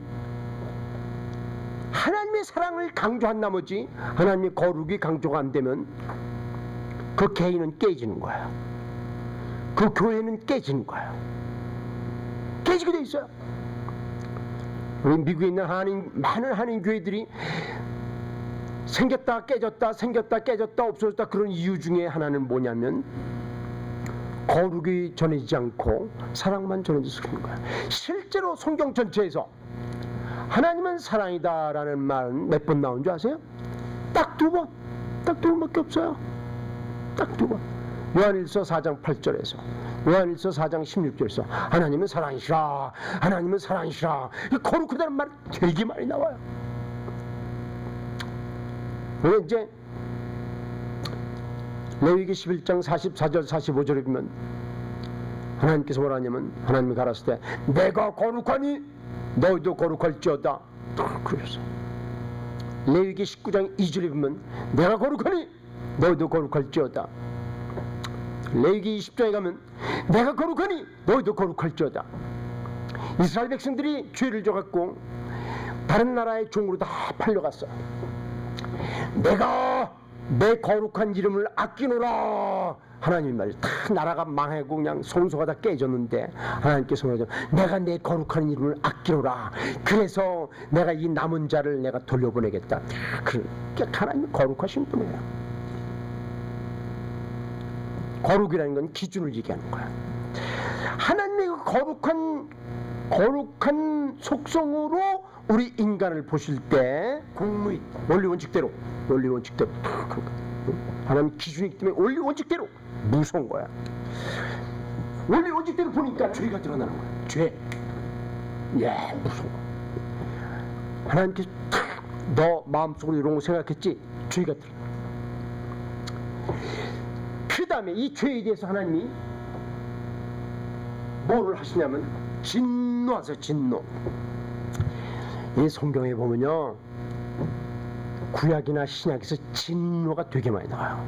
하나님의 사랑을 강조한 나머지 하나님의 거룩이 강조가 안 되면 그 개인은 깨지는 거야. 그 교회는 깨지는 거야. 깨지게 돼 있어요. 우리 미국에 있는 많은 한인 교회들이 생겼다 깨졌다 생겼다 깨졌다 없어졌다 그런 이유 중에 하나는 뭐냐면 거룩이 전해지지 않고 사랑만 전해져서 그런 거야. 실제로 성경 전체에서 하나님은 사랑이다라는 말은 몇 번 나온 줄 아세요? 딱 두 번. 딱 두 번밖에 없어요. 딱 두 번. 요한일서 4장 8절에서 요한일서 4장 16절에서 하나님은 사랑이시라. 하나님은 사랑이시라. 거룩하다는 말 되게 많이 나와요. 그런데 이제 레위기 11장 44절 45절에 보면 하나님께서 뭐라 하냐면 하나님이 가라사대 내가 거룩하니 너희도 거룩할지어다. 그러셨어요. 레위기 19장 2절에 보면 내가 거룩하니 너희도 거룩할지어다. 레위기 20장에 가면 내가 거룩하니 너희도 거룩할지어다. 이스라엘 백성들이 죄를 져갖고 다른 나라의 종으로 다 팔려갔어. 내가 내 거룩한 이름을 아끼노라. 하나님 말이 다 나라가 망하고 그냥 성소가 다 깨졌는데 하나님께서 말하죠. 내가 내 거룩한 이름을 아끼노라. 그래서 내가 이 남은 자를 내가 돌려보내겠다. 그러니까 하나님 거룩하신 분이에요. 거룩이라는 건 기준을 얘기하는 거야. 하나님의 거룩한 속성으로 우리 인간을 보실 때 공무이 원리 원칙대로 하나님 기준이기 때문에 원리 원칙대로 무서운 거야. 원리 원칙대로 보니까 죄가 드러나는 거야. 죄. 예, 무서운 거야. 하나님께서 너 마음속으로 이런 거 생각했지? 죄가 드러나. 그 다음에 이 죄에 대해서 하나님이 뭐를 하시냐면 진노하세요. 진노. 이 성경에 보면요, 구약이나 신약에서 진노가 되게 많이 나와요.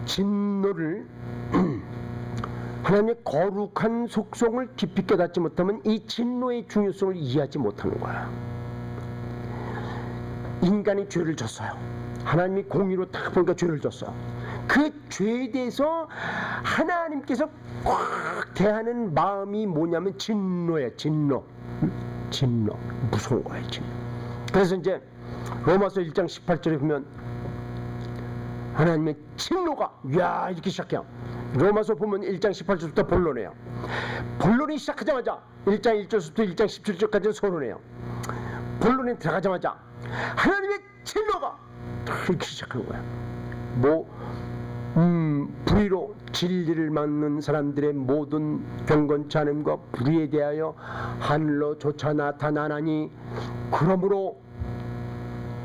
진노를 하나님의 거룩한 속성을 깊이 깨닫지 못하면 이 진노의 중요성을 이해하지 못하는 거야. 인간이 죄를 졌어요. 하나님이 공의로 딱 보니까 죄를 졌어. 그 죄에 대해서 하나님께서 꽉 대하는 마음이 뭐냐면 진노예요. 진노. 무서운 거예요. 진노. 그래서 이제 로마서 1장 18절에 보면 하나님의 진노가 이렇게 시작해요. 로마서 보면 1장 18절부터 본론이에요. 본론이 시작하자마자 1장 1절부터 1장 17절까지는 서론이에요. 본론에 들어가자마자 하나님의 진노가 이렇게 시작하는 거야. 불의로 진리를 막는 사람들의 모든 경건치 않음과 불의에 대하여 하늘로 조차 나타나나니 그러므로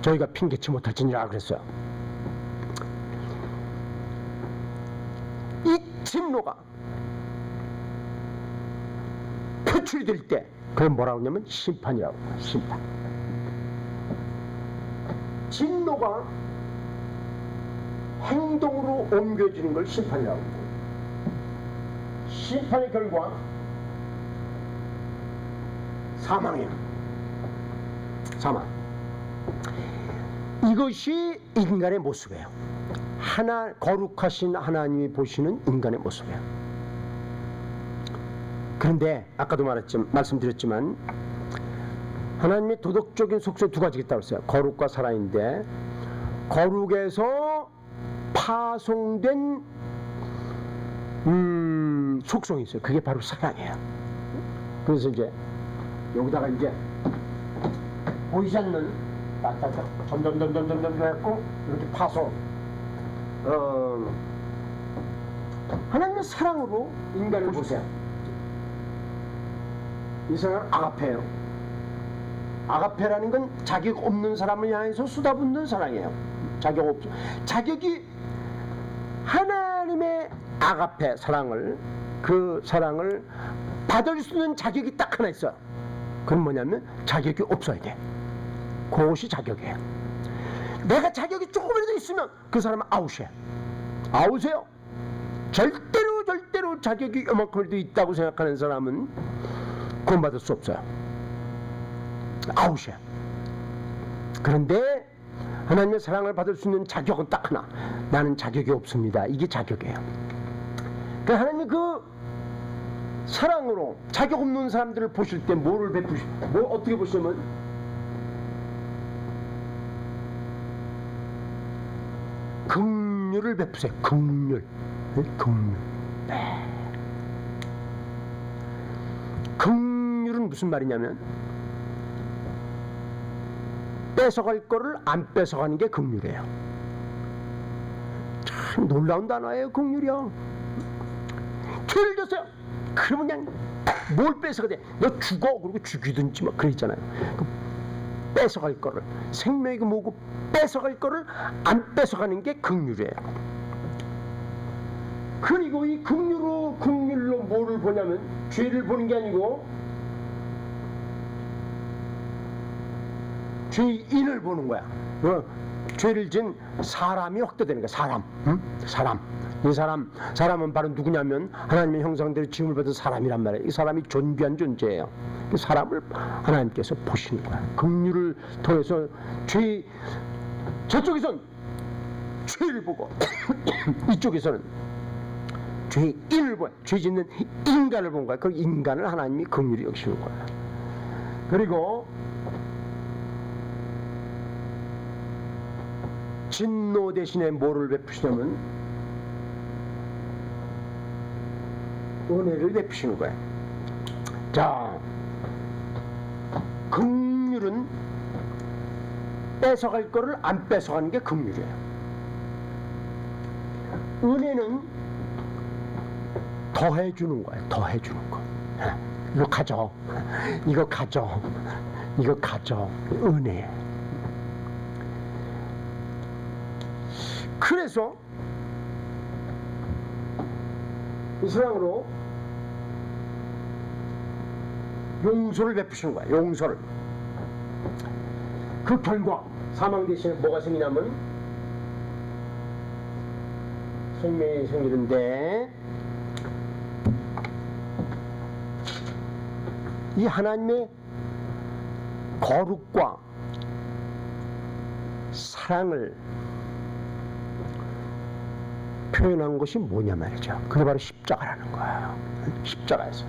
저희가 핑계치 못할지니라 그랬어요. 이 진노가 표출이 될 때 그걸 뭐라고 하냐면 심판이라고 해요. 심판. 진노가 행동으로 옮겨지는 걸 심판이라고 합니다. 심판의 결과 사망이에요. 사망. 이것이 인간의 모습이에요. 거룩하신 하나님이 보시는 인간의 모습이에요. 그런데 아까도 말씀드렸지만 하나님의 도덕적인 속성 두 가지가 있다고 했어요. 거룩과 사랑인데 거룩에서 파송된 속성이 있어요. 그게 바로 사랑이에요. 그래서 이제 여기다가 이제 보이지 않는 점점 해갖고 이렇게 파송. 하나님의 사랑으로 인간을 보세요. 이 사람은 아가페예요. 아가페라는 건 자격 없는 사람을 향해서 쏟아붓는 사랑이에요. 자격이 하나님의 아가페 사랑을, 그 사랑을 받을 수 있는 자격이 딱 하나 있어요. 그건 뭐냐면 자격이 없어야 돼. 그것이 자격이에요. 내가 자격이 조금이라도 있으면 그 사람은 아웃이에요. 아웃이에요. 절대로 자격이 요만큼이라도 있다고 생각하는 사람은 구원받을 수 없어요. 아웃이야. 그런데 하나님의 사랑을 받을 수 있는 자격은 딱 하나. 나는 자격이 없습니다. 이게 자격이에요. 그러니까 하나님이 그 사랑으로 자격 없는 사람들을 보실 때 뭐를 어떻게 보시면 긍휼을 베푸세요. 긍휼. 긍휼은 무슨 말이냐면 뺏어갈 거를 안 뺏어가는 게 긍휼이에요. 참 놀라운 단어예요. 긍휼이요. 죄를 졌어요. 그러면 그냥 뭘 뺏어가 돼? 너 죽어. 그리고 죽이든지 막 그러잖아요. 뺏어갈 거를, 생명이고 뭐고 뺏어갈 거를 안 뺏어가는 게 긍휼이에요. 그리고 이 긍휼로 뭐를 보냐면 죄를 보는 게 아니고 죄인을 보는 거야. 죄를 지은 사람이 확대되는 거야. 사람, 사람. 이 사람은 바로 누구냐면 하나님의 형상대로 지음을 받은 사람이란 말이에요. 이 사람이 존귀한 존재예요. 그 사람을 하나님께서 보시는 거야. 긍휼을 통해서 저쪽에선 죄를 보고 이쪽에서는 죄인을 보여. 죄 짓는 인간을 본 거야. 그 인간을 하나님이 긍휼히 여기시는 거야. 그리고 진노 대신에 뭐를 베푸시냐면 은혜를 베푸시는 거야. 자, 긍휼은 뺏어갈 거를 안 뺏어가는 게 긍휼이에요. 은혜는 더해주는 거야. 더해주는 거. 이거 가져. 이거 가져. 이거 가져. 은혜. 그래서 이스라엘로 용서를 베푸시는 거야. 용서를. 그 결과 사망 대신에 뭐가 생기냐면 생명이 생기는데 이 하나님의 거룩과 사랑을 표현한 것이 뭐냐 말이죠. 그게 바로 십자가라는 거예요. 십자가에서.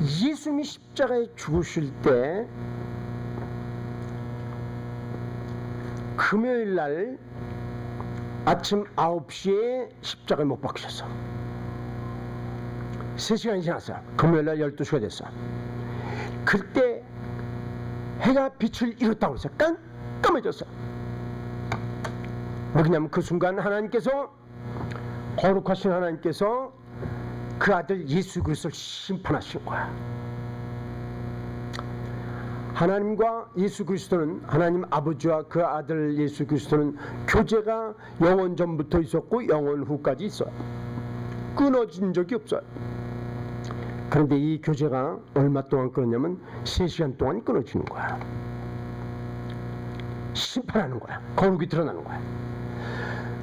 예수님이 십자가에 죽으실 때 금요일 날 아침 9시에 십자가에 못 박히셨어. 3시간이 지났어. 금요일 날 12시가 됐어. 그때 해가 빛을 잃었다고 그랬어. 깜깜해졌어. 왜 그러냐면 그 순간 하나님께서, 거룩하신 하나님께서 그 아들 예수 그리스도를 심판하신 거야. 하나님과 예수 그리스도는, 하나님 아버지와 그 아들 예수 그리스도는 교제가 영원 전부터 있었고 영원 후까지 있어요. 끊어진 적이 없어요. 그런데 이 교제가 얼마 동안 끊었냐면 3시간 동안 끊어지는 거야. 심판하는 거야. 거룩이 드러나는 거야.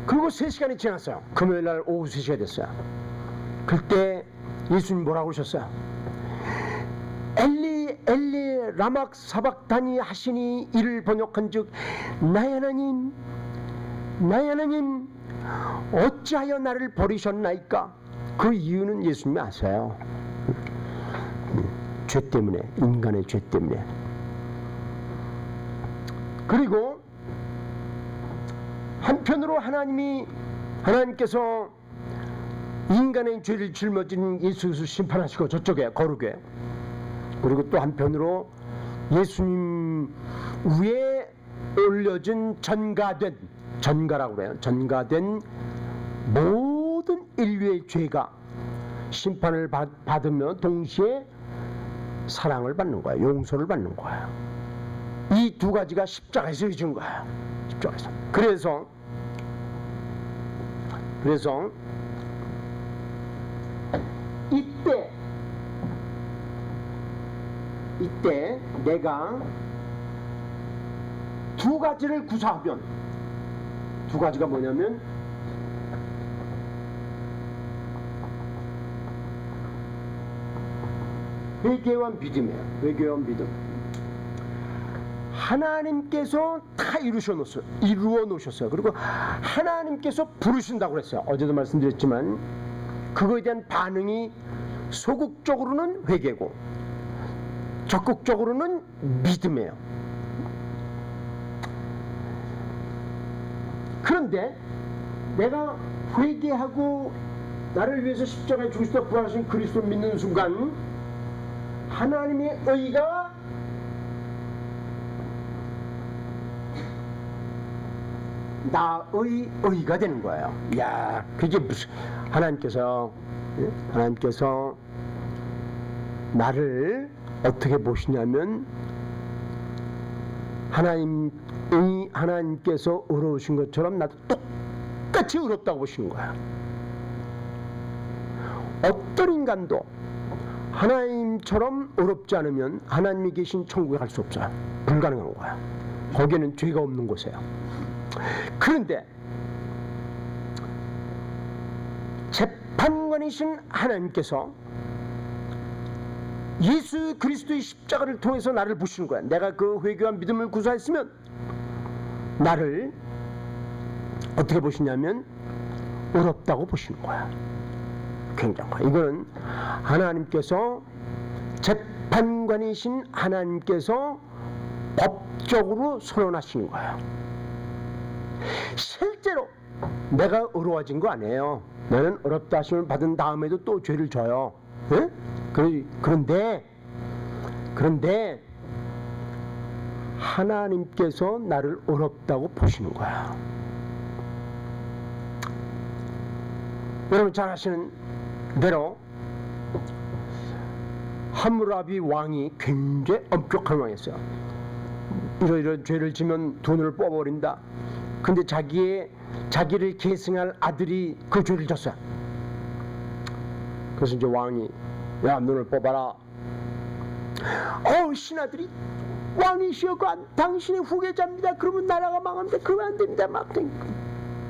그리고 3시간이 지났어요. 금요일 날 오후 3시가 됐어요. 그때 예수님 뭐라고 하셨어요? 엘리 엘리 라막 사박다니 하시니, 이를 번역한즉 나의 하나님 나의 하나님 어찌하여 나를 버리셨나이까? 그 이유는 예수님이 아세요. 죄 때문에, 인간의 죄 때문에. 그리고 한편으로 하나님께서 인간의 죄를 짊어진 예수 그리스도 심판하시고 저쪽에 거룩에, 그리고 또 한편으로 예수님 위에 올려진 전가라고 그래요. 전가된 모든 인류의 죄가 심판을 받으며 동시에 사랑을 받는 거야. 용서를 받는 거야. 이 두 가지가 십자가에서 이루어진 거야. 십자가에서. 그래서 이때 내가 두 가지를 구사하면, 두 가지가 뭐냐면 회개와 믿음이에요. 회개와 믿음. 하나님께서 다 이루어 놓으셨어요. 그리고 하나님께서 부르신다고 그랬어요. 어제도 말씀드렸지만 그거에 대한 반응이 소극적으로는 회개고 적극적으로는 믿음이에요. 그런데 내가 회개하고 나를 위해서 십자가에 죽으시다 부활하신 그리스도를 믿는 순간 하나님의 의가 나의 의가 되는 거예요. 야, 그게 무슨, 하나님께서 나를 어떻게 보시냐면 하나님께서 의로우신 것처럼 나도 똑같이 의롭다고 보시는 거야. 어떤 인간도 하나님처럼 의롭지 않으면 하나님이 계신 천국에 갈 수 없어요. 불가능한 거야. 거기에는 죄가 없는 곳이에요. 그런데 재판관이신 하나님께서 예수 그리스도의 십자가를 통해서 나를 보시는 거야. 내가 그 회개와 믿음을 구사했으면 나를 어떻게 보시냐면 의롭다고 보시는 거야. 굉장한 거야. 이거는 하나님께서, 재판관이신 하나님께서 법적으로 선언하시는 거야. 실제로 내가 의로워진 거 아니에요. 나는 의롭다 하심을 받은 다음에도 또 죄를 져요. 네? 그런데 하나님께서 나를 의롭다고 보시는 거야. 여러분 잘 아시는 대로 함무라비 왕이 굉장히 엄격한 왕이었어요. 이런 죄를 지면 돈을 뽑아버린다. 근데 자기를 계승할 아들이 그 죄를 졌어요. 그래서 이제 왕이, 야, 눈을 뽑아라. 신하들이, 왕이시여, 당신의 후계자입니다. 그러면 나라가 망합니다. 그러면 안 됩니다. 막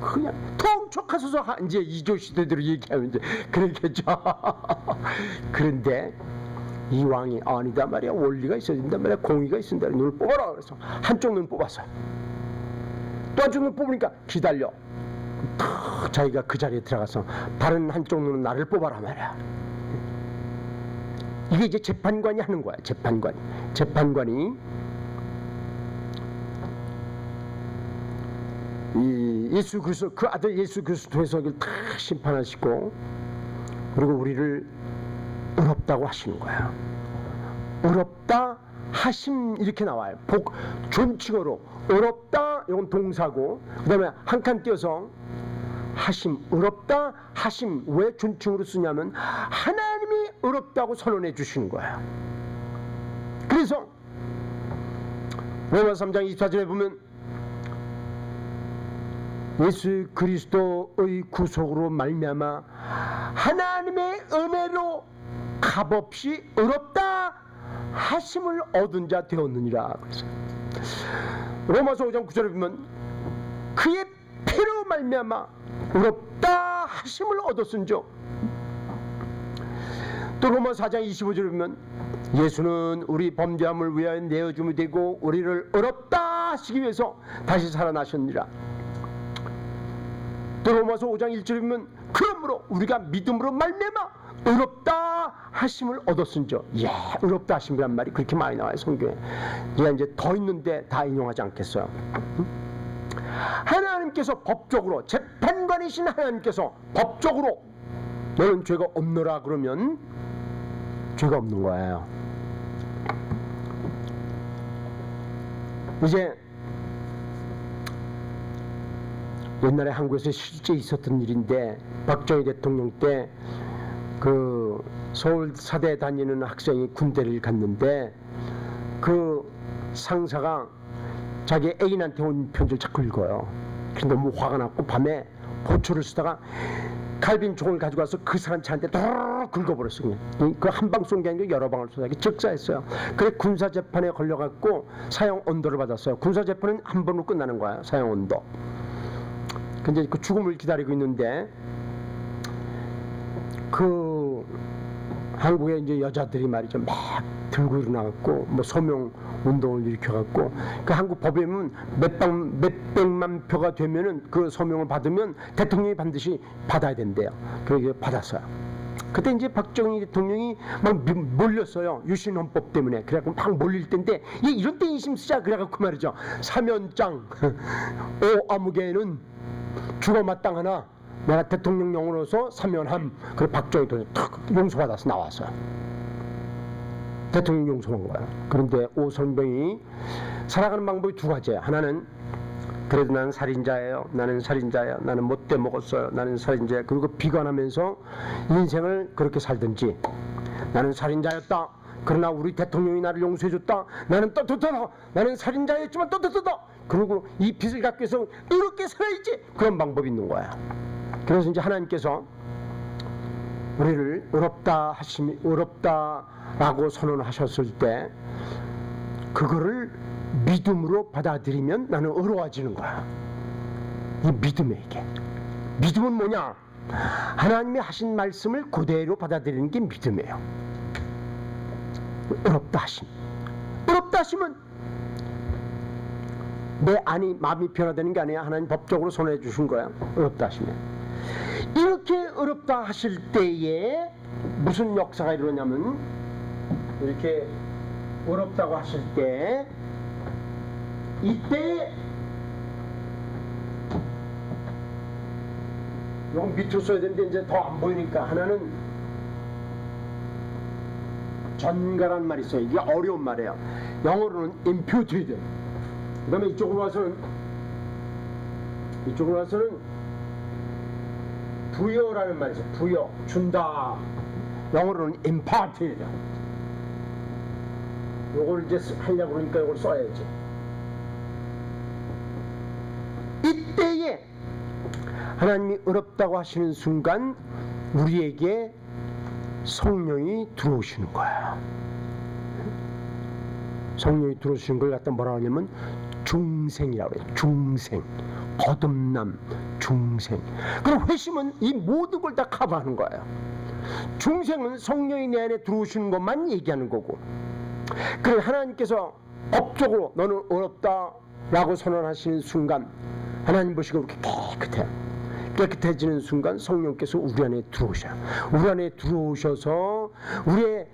그냥 통촉하소서. 이제 이조 시대대로 얘기하면 이제 그러겠죠. 그런데 이 왕이 아니다 말이야. 원리가 있어야 된다 말이야. 공의가 있어야 된다. 눈을 뽑아라. 그래서 한쪽 눈 뽑았어요. 또 한쪽 눈 뽑으니까 기다려. 자기가 그 자리에 들어가서 다른 한쪽 눈은 나를 뽑아라 말이야. 이게 이제 재판관이 하는 거야. 재판관이 이 예수 그리스도, 그 아들 예수 그리스도에서 이걸 다 심판하시고, 그리고 우리를 의롭다고 하시는 거야. 의롭다 하심, 이렇게 나와요. 존칭어로 의롭다, 이건 동사고, 그 다음에 한 칸 띄어서 하심, 의롭다 하심. 왜 존칭으로 쓰냐면 하나님이 의롭다고 선언해 주시는 거야. 그래서 로마서 3장 24절에 보면 예수 그리스도의 구속으로 말미암아 하나님의 은혜로 값없이 의롭다 하심을 얻은 자 되었느니라. 그래서 로마서 5장 9절에 보면 그의 피로 말미암아 의롭다 하심을 얻었은즉, 또 로마서 4장 25절에 보면 예수는 우리 범죄함을 위하여 내어줌이 되고 우리를 의롭다 하시기 위해서 다시 살아나셨느니라. 또 로마서 5장 1절에 보면 그러므로 우리가 믿음으로 말미암아 의롭다 하심을 얻었은즉. 의롭다 하심이란 말이 그렇게 많이 나와요, 성경에. 이제 더 있는데 다 인용하지 않겠어요. 하나님께서 법적으로, 재판관이신 하나님께서 법적으로 너는 죄가 없노라 그러면 죄가 없는 거예요. 이제 옛날에 한국에서 실제 있었던 일인데, 박정희 대통령 때 그 서울 사대에 다니는 학생이 군대를 갔는데 그 상사가 자기 애인한테 온 편지를 자꾸 읽어요. 너무 화가 났고 밤에 보초를 쓰다가 칼빈 총을 가지고 와서 그 사람 차한테 도르르 긁어버렸어요. 그 한 방 쏜 게 아니고 여러 방을 쏘다가 즉사했어요. 그래 군사재판에 걸려갖고 사형 언도를 받았어요. 군사재판은 한 번으로 끝나는 거야, 사형 언도. 근데 그 죽음을 기다리고 있는데 그 한국에 이제 여자들이 말이죠 막 들고 일어나갖고 뭐 서명 운동을 일으켜갖고, 그 한국 법에 보면 몇백만 표가 되면은 그 서명을 받으면 대통령이 반드시 받아야 된대요. 그렇게 받았어요. 그때 이제 박정희 대통령이 막 몰렸어요. 유신헌법 때문에. 그래갖고 막 몰릴 때인데, 이런 때 인심 쓰자 그래갖고 말이죠. 사면장 아무개는 죽어 마땅하나 내가 대통령령으로서 사면함. 그래 박정희 대통령 탁 용서받아서 나왔어요. 대통령 용서한 거야. 그런데 오선병이 살아가는 방법이 두 가지예요. 하나는 그래도 나는 살인자예요. 나는 살인자예요. 나는 못돼 먹었어요. 나는 살인자예요. 그리고 비관하면서 인생을 그렇게 살든지, 나는 살인자였다. 그러나 우리 대통령이 나를 용서해줬다. 나는 떳떳하다. 나는 살인자였지만 떳떳하다. 그리고 이 빚을 갚기 위해서 이렇게 살아야지. 그런 방법이 있는 거야. 그래서 이제 하나님께서 우리를 의롭다라고 선언하셨을 때 그거를 믿음으로 받아들이면 나는 의로워지는 거야. 이 믿음에게. 믿음은 뭐냐? 하나님이 하신 말씀을 그대로 받아들이는 게 믿음이에요. 의롭다 하심. 의롭다 하심은 내 안이 마음이 변화되는 게 아니야. 하나님 법적으로 손해 주신 거야. 의롭다 하시면. 이렇게 의롭다 하실 때에 무슨 역사가 일어나냐면 이렇게 의롭다고 하실 때 이때 이거 밑으로 써야 되는데 이제 더 안 보이니까 하나는 전가란 말이 있어요. 이게 어려운 말이에요. 영어로는 imputed. 그 다음에 이쪽으로 와서는 부여라는 말이 있어요. 부여, 준다. 영어로는 imparted. 요걸 이제 하려고 그러니까 이걸 써야지. 이때에 하나님이 의롭다고 하시는 순간 우리에게 성령이 들어오시는 거야. 성령이 들어오시는 걸 갖다 뭐라 하냐면 중생이라고 해요. 중생, 거듭남, 중생. 그럼 회심은 이 모든 걸 다 커버하는 거예요. 중생은 성령이 내 안에 들어오시는 것만 얘기하는 거고, 그래 하나님께서 법적으로 너는 의롭다라고 선언하시는 순간 하나님 보시고 그렇게 깨끗해지는 순간 성령께서 우리 안에 들어오셔요. 우리 안에 들어오셔서 우리의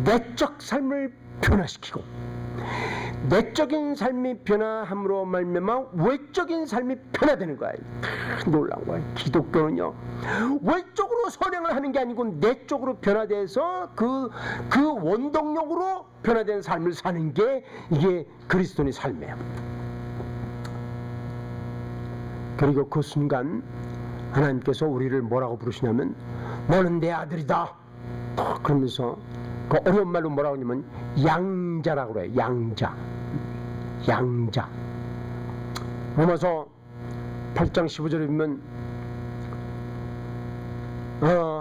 내적 삶을 변화시키고, 내적인 삶이 변화함으로 말미암아 외적인 삶이 변화되는 거야. 놀라운 거야. 기독교는요, 외적으로 선행을 하는 게 아니고 내적으로 변화돼서 그 원동력으로 변화된 삶을 사는 게 이게 그리스도인의 삶이에요. 그리고 그 순간 하나님께서 우리를 뭐라고 부르시냐면 너는 내 아들이다. 그러면서 그 어려운 말로 뭐라고 하냐면 양자라고 그래요. 양자. 로마서 8장 15절에 보면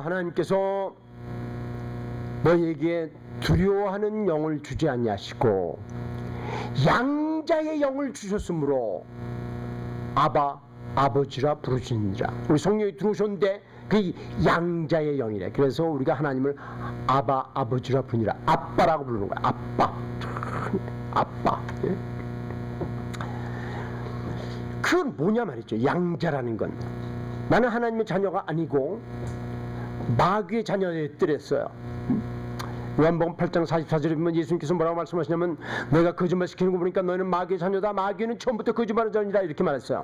하나님께서 너희에게 두려워하는 영을 주지 아니하시고 양자의 영을 주셨으므로 아버지라 부르시니라. 우리 성령이 들어오셨는데 그 양자의 영이래. 그래서 우리가 하나님을 아버지라 부르니라. 아빠라고 부르는 거야. 아빠. 예? 그건 뭐냐 말이죠. 양자라는 건 나는 하나님의 자녀가 아니고 마귀의 자녀였더랬어요. 요한복음 8장 44절에 보면 예수님께서 뭐라고 말씀하시냐면 내가 거짓말 시키는 거 보니까 너희는 마귀의 자녀다. 마귀는 처음부터 거짓말하는 자녀다. 이렇게 말했어요.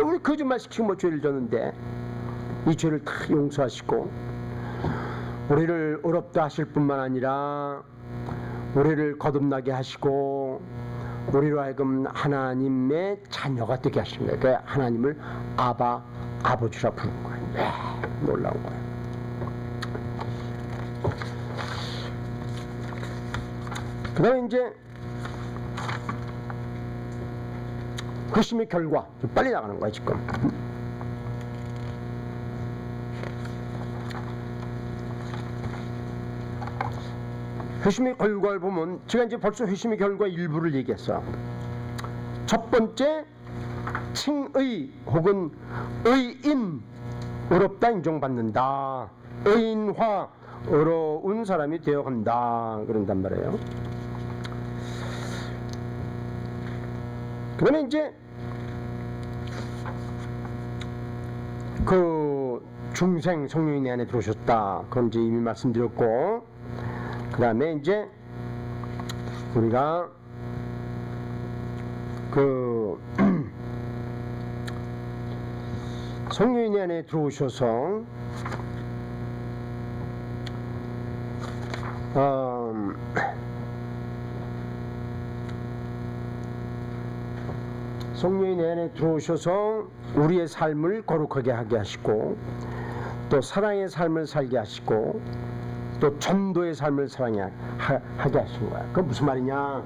우리 거짓말 시키고 뭐 죄를 졌는데 이 죄를 다 용서하시고 우리를 의롭다 하실 뿐만 아니라 우리를 거듭나게 하시고 우리로 하여금 하나님의 자녀가 되게 하시는 거예요. 그러니까 하나님을 아버지라 부르는 거예요. 놀라운 거예요. 그 다음에 이제 회심의 결과, 좀 빨리 나가는 거야 지금. 회심의 결과를 보면 제가 이제 벌써 회심의 결과 일부를 얘기했어. 첫 번째, 칭의 혹은 의인, 의롭다 인정받는다. 의인화, 의로운 사람이 되어간다. 그런단 말이에요. 그 다음에 이제 그 중생 성령이 내 안에 들어오셨다. 그건 이제 이미 말씀드렸고, 그 다음에 이제 우리가 그 성령이 내 안에 들어오셔서 성령이 내 안에 들어오셔서 우리의 삶을 거룩하게 하게 하시고 또 사랑의 삶을 살게 하시고 또 전도의 삶을 하게 하신 거야. 그건 무슨 말이냐?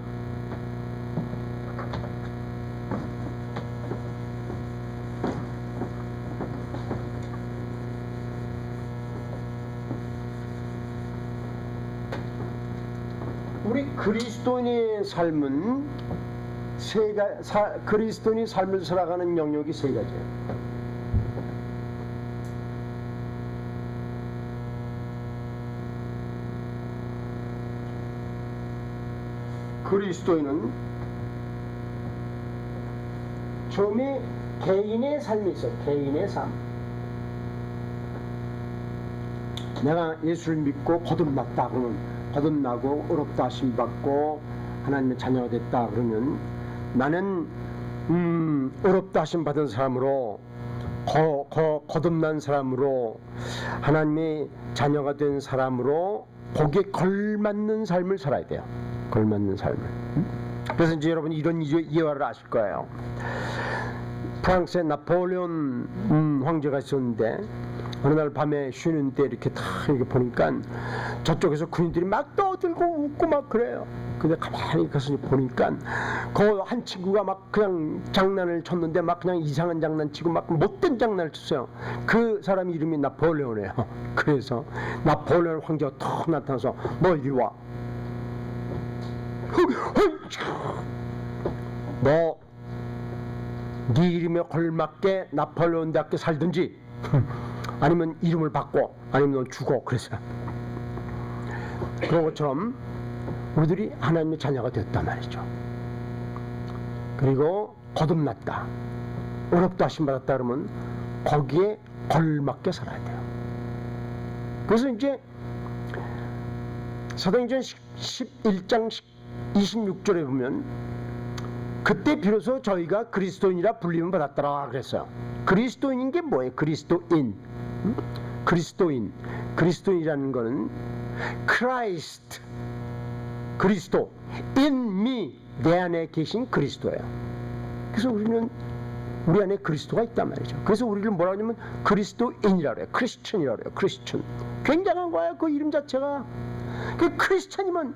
우리 그리스도인의 삶은 그리스도인의 삶을 살아가는 영역이 세 가지예요. 그리스도인은 처음에 개인의 삶이 있어. 개인의 삶. 내가 예수를 믿고 거듭났다 그러면, 거듭나고 의롭다 하심 받고 하나님의 자녀가 됐다 그러면, 나는 의롭다 하심 받은 사람으로, 거듭난 사람으로, 하나님의 자녀가 된 사람으로 거기에 걸맞는 삶을 살아야 돼요. 걸맞는 삶을. 그래서 이제 여러분 이런 이해화를 아실 거예요. 프랑스의 나폴레온 황제가 있었는데, 어느 날 밤에 쉬는 때 이렇게 보니까 저쪽에서 군인들이 막 떠들고 웃고 막 그래요. 근데 가만히 가서 보니까 그 한 친구가 막 그냥 장난을 쳤는데, 막 그냥 이상한 장난치고 막 못된 장난을 쳤어요. 그 사람 이름이 나폴레온이에요. 그래서 나폴레온 황제가 턱 나타나서 너 이리 와. 너 네 이름에 걸맞게 나폴레온답게 살든지 아니면 이름을 바꿔, 아니면 넌 죽어. 그랬어요. 그런 것처럼 우리들이 하나님의 자녀가 됐단 말이죠. 그리고 거듭났다, 의롭다 하심 받았다 그러면 거기에 걸맞게 살아야 돼요. 그래서 이제 사도행전 11장 26절에 보면, 그때 비로소 저희가 그리스도인이라 불림을 받았더라 그랬어요. 그리스도인인 게 뭐예요? 그리스도인. 그리스도인이라는 거는 크라이스트, 그리스도, in me, 내 안에 계신 그리스도예요. 그래서 우리는 우리 안에 그리스도가 있단 말이죠. 그래서 우리를 뭐라 하냐면 그리스도인이라 그래요. 크리스천이라 그래요. 크리스천. 굉장한 거예요. 그 이름 자체가. 그 크리스천이면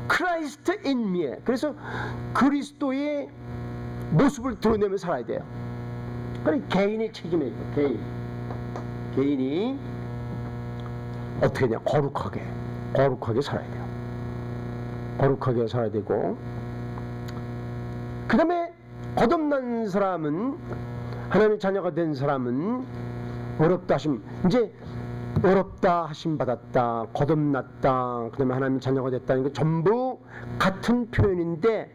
크라이스트 인 미에, 그래서 그리스도의 모습을 드러내며 살아야 돼요. 그러니까 개인의 책임이에요. 개인이 어떻게 하냐? 거룩하게 살아야 돼요. 거룩하게 살아야 되고, 그 다음에 거듭난 사람은, 하나님의 자녀가 된 사람은 의롭다 하심, 이제 의롭다 하심 받았다, 거듭났다, 그 다음에 하나님의 자녀가 됐다는 게 전부 같은 표현인데,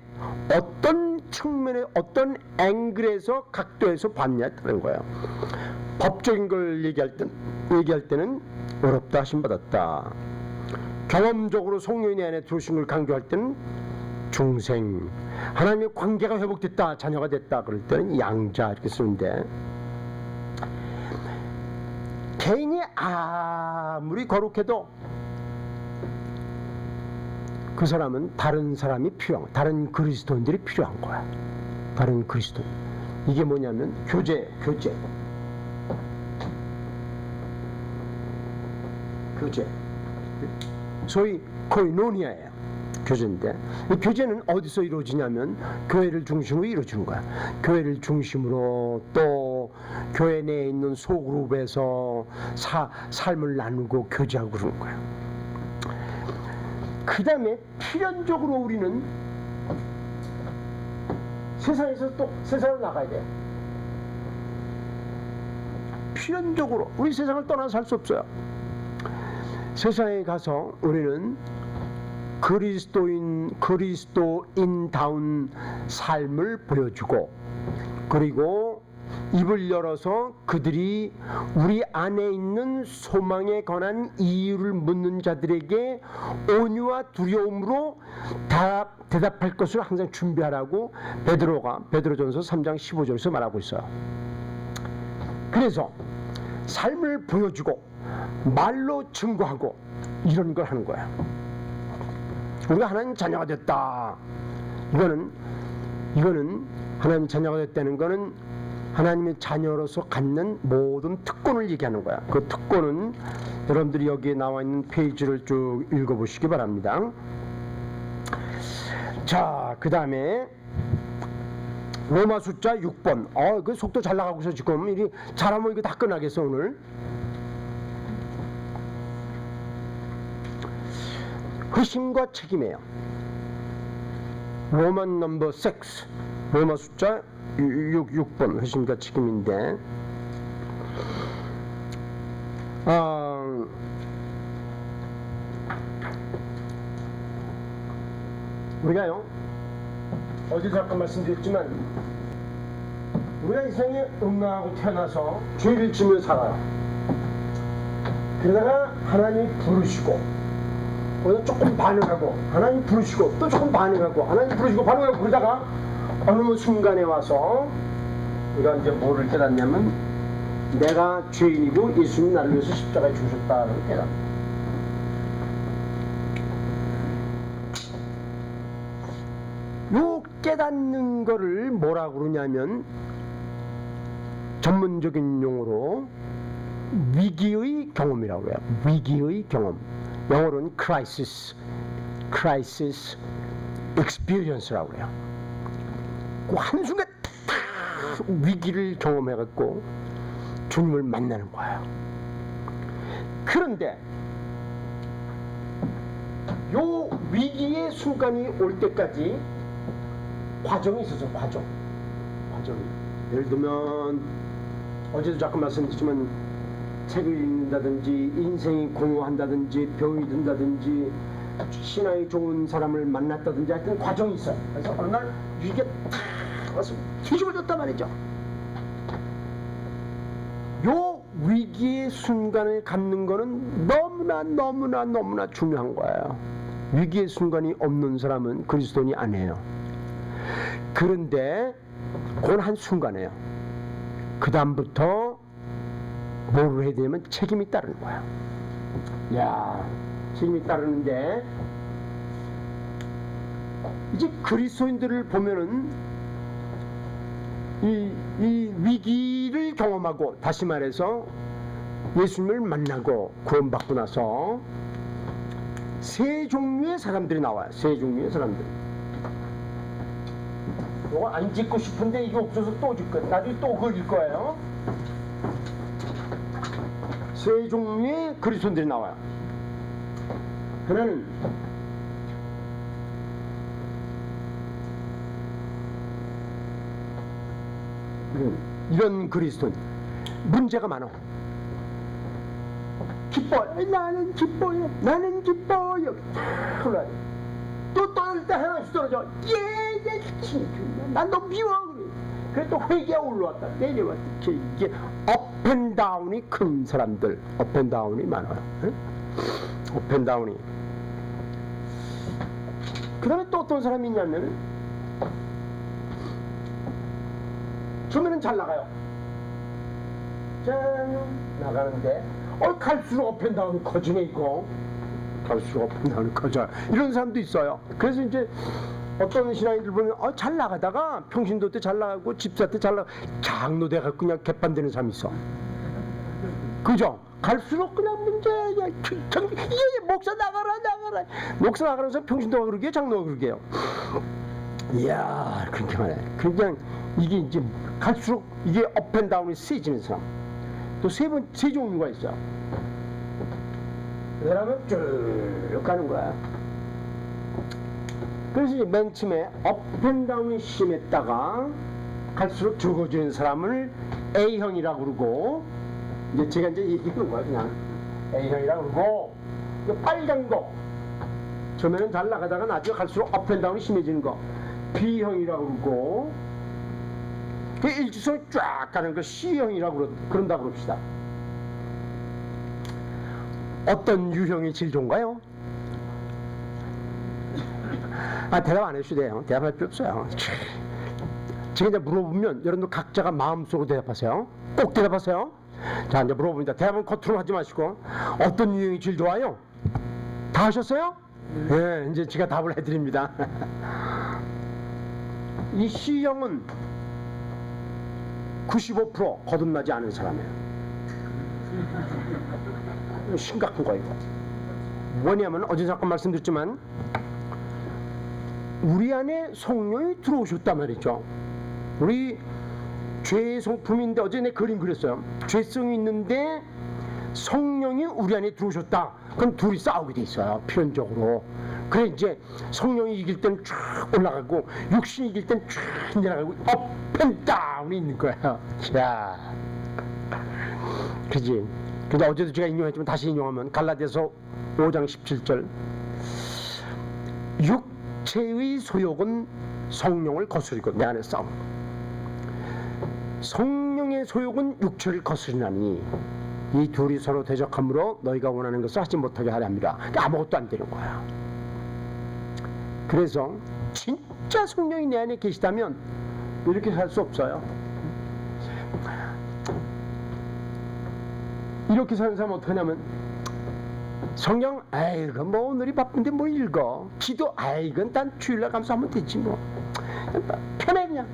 어떤 측면에, 어떤 앵글에서, 각도에서 봤냐에 따른 거예요. 법적인 걸 얘기할 때는 의롭다 하심 받았다. 경험적으로 성령이 안에 들어오신 걸 강조할 때는 중생, 하나님의 관계가 회복됐다, 자녀가 됐다 그럴 때는 양자, 이렇게 쓰는데, 개인이 아무리 거룩해도 그 사람은 다른 사람이 필요한 거야. 다른 그리스도인들이 필요한 거야. 다른 그리스도인. 이게 뭐냐면 교제. 소위 코이노니아예요. 교제인데, 이 교제는 어디서 이루어지냐면 교회를 중심으로 이루어지는 거야. 교회를 중심으로, 또 교회 내에 있는 소그룹에서 삶을 나누고 교제하고 그러는 거야. 그 다음에 필연적으로 우리는 세상에서 또 세상을 나가야 돼요. 필연적으로 우리 세상을 떠나서 살 수 없어요. 세상에 가서 우리는 그리스도인다운 삶을 보여주고, 그리고 입을 열어서 그들이 우리 안에 있는 소망에 관한 이유를 묻는 자들에게 온유와 두려움으로 대답할 것을 항상 준비하라고 베드로전서 3장 15절에서 말하고 있어요. 그래서 삶을 보여주고 말로 증거하고 이런 걸 하는 거야. 우리가 하나님 자녀가 됐다. 이거는 하나님 자녀가 됐다는 거는 하나님의 자녀로서 갖는 모든 특권을 얘기하는 거야. 그 특권은 여러분들이 여기에 나와 있는 페이지를 쭉 읽어보시기 바랍니다. 자, 그 다음에 로마 숫자 6번. 그 속도 잘 나가고서 지금 이리 잘하면 이거 다 끝나겠어 오늘. 회심과 책임이에요. 로만 넘버 6, 로마 숫자 6번 회심과 책임인데, 우리가요, 어제 잠깐 말씀드렸지만, 우리가 이 세상에 음란하고 태어나서 죄를 지며 살아요. 그러다가 하나님이 부르시고, 거기서 조금 반응하고, 하나님 부르시고, 또 조금 반응하고, 하나님 부르시고, 반응하고, 그러다가 어느 순간에 와서 우리가 이제 뭐를 깨닫냐면, 내가 죄인이고 예수님이 나를 위해서 십자가에 죽으셨다는 깨닫는. 요 깨닫는 거를 뭐라고 그러냐면, 전문적인 용어로 위기의 경험이라고 해요. 위기의 경험. 영어로는 crisis experience라고 해요. 그 한순간 탁 위기를 경험해갖고 주님을 만나는 거예요. 그런데 요 위기의 순간이 올 때까지 과정이 있어서 과정이. 예를 들면 어제도 잠깐 말씀드렸지만, 책을 읽는다든지 인생이 공허한다든지 병이 든다든지 신앙이 좋은 사람을 만났다든지 하여튼 과정이 있어요. 그래서 어느 날 위기가 탁 와서 뒤집어졌단 말이죠. 요 위기의 순간을 갖는 거는 너무나 중요한 거예요. 위기의 순간이 없는 사람은 그리스도인이 아니에요. 그런데 그건 한 순간이에요. 그 다음부터 뭐를 해야 되냐면 책임이 따르는 거야. 책임이 따르는데, 이제 그리스도인들을 보면은 이 위기를 경험하고, 다시 말해서 예수님을 만나고 구원받고 나서 세 종류의 사람들이 나와요. 세 종류의 사람들. 이거 안 짓고 싶은데 이거 없어서 또 질 거예요. 나중에 또 그릴 거예요. 세 종류의 그리스도인들이 나와요. 하나는 이런 그리스도인, 문제가 많아. 기뻐요. 나는 기뻐요. 또 떠날 때 하나씩 떨어져. 난 너무 미워. 그래 또 회개가 올라왔다 내려왔다. 이게 업앤다운이 큰 사람들, 업앤다운이 많아요. 업앤다운이. 그 다음에 또 어떤 사람이 있냐면, 처음에는 잘 나가요. 짠 나가는데 갈수록 업앤다운이 커지네. 이거 갈수록 업앤다운이 커져요. 이런 사람도 있어요. 그래서 이제 어떤 신앙인들 보면 잘 나가다가 평신도 때 잘 나가고 집사 때 잘 나가고 장로 돼가 그냥 개판되는 사람이 있어. 그죠? 갈수록 그냥 문제야. 목사 나가라. 목사 나가라서 평신도가 그러게요, 장로가 그러게요. 이야, 그렇게 말해. 그냥 이게 이제 갈수록 이게 업앤다운이 세지는 사람. 또 세 종류가 있어. 그 사람은 쭉 가는 거야. 그래서 이제 맨 처음에 업앤다운이 심했다가 갈수록 적어지는 사람을 A형이라고 그러고, 이제 제가 이제 얘기하는 거야. 그냥 A형이라고 그러고, 빨간 거 처음에는 잘 나가다가 나중에 갈수록 업앤다운이 심해지는 거 B형이라고 그러고, 그 일직선이 쫙 가는 거 C형이라고 그런다 그럽시다. 어떤 유형이 제일 좋은가요? 대답 안 해주셔도 돼요. 대답할 필요 없어요. 제가 이제 물어보면 여러분들 각자가 마음속으로 대답하세요. 꼭 대답하세요. 자, 이제 물어봅니다. 대답은 겉으로 하지 마시고, 어떤 유형이 제일 좋아요? 다 하셨어요? 네, 이제 제가 답을 해드립니다. 이 C형은 95% 거듭나지 않은 사람이에요. 심각한 거예요. 뭐냐면 어제 잠깐 말씀드렸지만 우리 안에 성령이 들어오셨단 말이죠. 우리 죄의 성품인데 어제 내 그림 그렸어요. 죄성이 있는데 성령이 우리 안에 들어오셨다. 그럼 둘이 싸우게 돼 있어요. 필연적으로. 그래 이제 성령이 이길 때는 쭉 올라가고 육신이 이길 때는 쭉 내려가고 업 앤 다운이 있는 거야. 자, 그지? 근데 어제도 제가 인용했지만 다시 인용하면 갈라디아서 5장 17절 육체의 소욕은 성령을 거스리고 내 안에 싸움. 성령의 소욕은 육체를 거스리나니 이 둘이 서로 대적함으로 너희가 원하는 것을 하지 못하게 하려 합니다. 그러니까 아무것도 안 되는 거야. 그래서 진짜 성령이 내 안에 계시다면 이렇게 살 수 없어요. 이렇게 사는 사람은 어떻게 하냐면 성령 아이고 뭐 오늘이 바쁜데 뭐 읽어. 기도 아이건 난 주일날 가면서 하면 되지 뭐. 편해 그냥.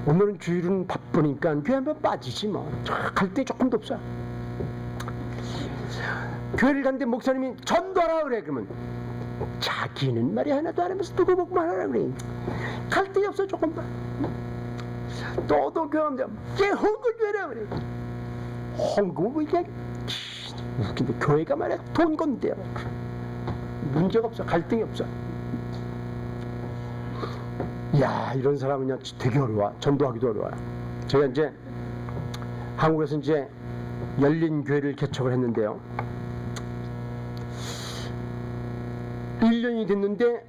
오늘은 주일은 바쁘니까 교회 한번 빠지지 뭐. 갈 때 조금도 없어. 교회를 갔는데 목사님이 전도하라 그래. 그러면 자기는 말이 하나도 안 하면서 누구 보고 말하라 그래. 갈 데 없어 조금만. 또 교회 가면 쟤 헌금줘라 그래. 헌금은 그냥 웃긴데 교회가 말이야 돈 건데요. 문제가 없어. 갈등이 없어. 야 이런 사람은 되게 어려워. 전도하기도 어려워요. 제가 이제 한국에서 이제 열린 교회를 개척을 했는데요. 1년이 됐는데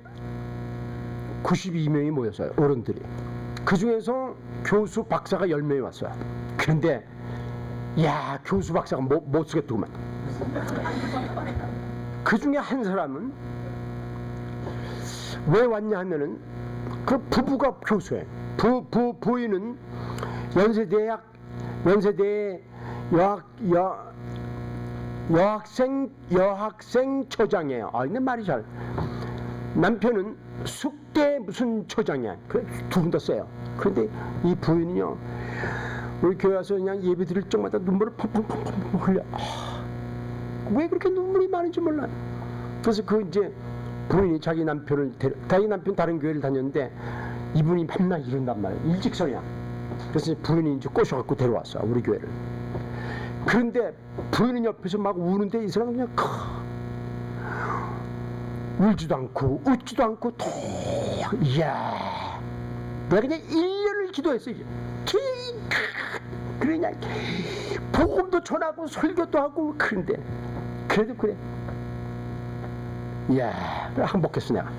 92명이 모였어요. 어른들이. 그 중에서 교수 박사가 10명이 왔어요. 그런데 야 교수 박사가 못 쓰겠더구만. 그 중에 한 사람은 왜 왔냐 하면은 그 부부가 교수예요. 부인은 연세대 여학생 처장이에요. 아, 근데 말이 잘. 남편은 숙대 무슨 처장이야. 그 두 분 다 세요. 그런데 이 부인은요, 우리 교회 와서 그냥 예배 드릴 적마다 눈물을 펑펑펑펑 흘려. 왜 그렇게 눈물이 많은지 몰라요. 그래서 그 이제 부인이 자기 남편 다른 교회를 다녔는데 이분이 맨날 이런단 말이에요. 일직선이야. 그래서 부인이 이제 꼬셔갖고 데려왔어 우리 교회를. 그런데 부인은 옆에서 막 우는데 이 사람은 그냥 울지도 않고 웃지도 않고 이야 내가 그냥 1년을 기도했어. 이제 그러냐 복음도 전하고 설교도 하고. 그런데 그래도 그래. 이야 항복했어 내가.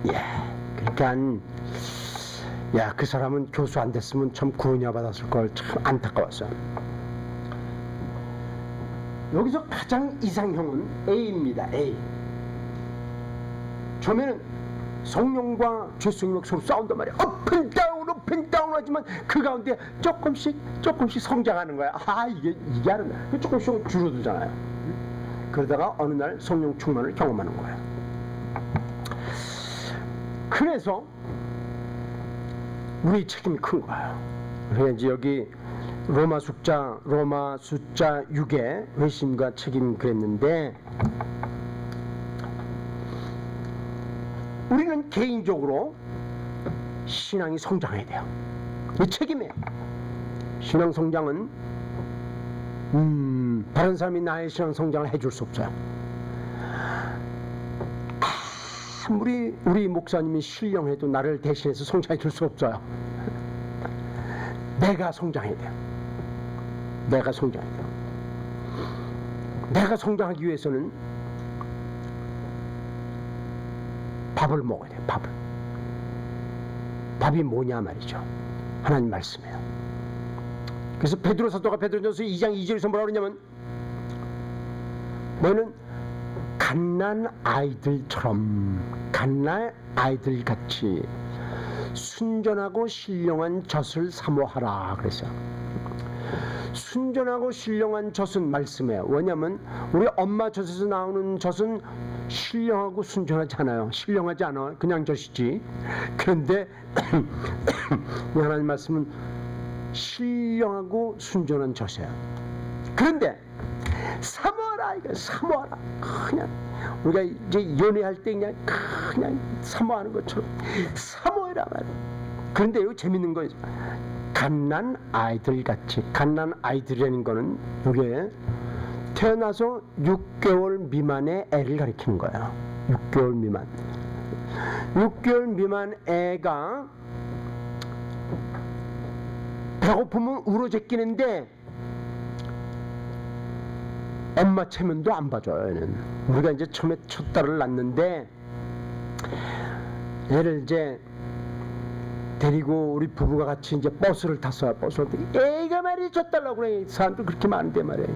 이야 그러니까 야 그 사람은 교수 안 됐으면 참 구원이야 받았을 걸. 참 안타까웠어. 여기서 가장 이상형은 A입니다. A. 처음에는 성령과 죄성이 서로 싸운단 말이야. 업앤다운 하지만 그 가운데 조금씩 성장하는 거야. 이게 하는 거야. 조금씩 줄어들잖아요. 그러다가 어느 날 성령 충만을 경험하는 거야. 그래서 우리 책임이 큰 거예요. 그래서 이제 여기 로마 숫자 6에 회심과 책임 그랬는데 우리는 개인적으로 신앙이 성장해야 돼요. 이 책임이에요. 신앙 성장은 다른 사람이 나의 신앙 성장을 해줄 수 없어요. 아무리 우리 목사님이 신령해도 나를 대신해서 성장해 줄 수 없어요. 내가 성장해야 돼요. 내가 성장하기 위해서는 밥을 먹어야 돼요. 밥이 뭐냐 말이죠. 하나님 말씀이에요. 그래서 베드로 사도가 베드로전서 2장 2절에서 뭐라고 그러냐면 너는 갓난 아이들 같이 순전하고 신령한 젖을 사모하라 그랬어요. 순전하고 신령한 젖은 말씀이에요. 왜냐하면 우리 엄마 젖에서 나오는 젖은 신령하고 순전하지 않아요. 신령하지 않아. 그냥 젖이지. 그런데 하나님 말씀은 신령하고 순전한 젖이에요. 그런데 사모하라, 이거 사모하라. 그냥 우리가 이제 연애할 때 그냥 사모하는 것처럼 사모해라 말이야. 그런데 이거 재밌는 거, 갓난 아이들 같이, 갓난 아이들이라는 거는 이게 태어나서 6개월 미만의 애를 가리키는 거야. 6개월 미만. 6개월 미만 애가 배고프면 울어 제끼는데 엄마 체면도 안 봐줘요. 얘는. 우리가 이제 처음에 첫 딸을 낳는데 얘를 이제 데리고 우리 부부가 같이 이제 버스를 탔어요. 버스를 타고 애가 말이야 줬달라고 그래. 사람들 그렇게 많은데 말이야.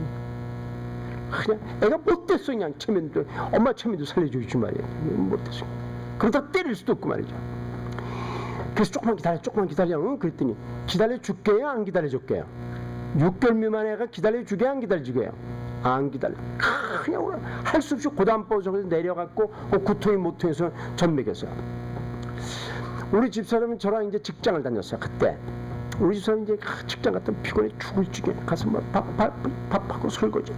그냥 애가 못됐어. 그냥 체면도, 엄마 체면도 살려주지 말이야. 못됐어. 그러다 때릴 수도 없고 말이죠. 그래서 조금만 기다려. 응? 그랬더니 기다려줄게요, 안 기다려줄게요? 6개월 미만 애가 기다려주게, 안 기다려주게요? 안 기다려. 그냥 할 수 없이 고단 버스에서 내려갔고 구통이 모통에서 전 먹였어요. 우리 집사람은 저랑 이제 직장을 다녔어요. 그때 우리 집사람이 이제 직장 갔다 피곤해 죽을 지게 가서 막 밥하고 설거지.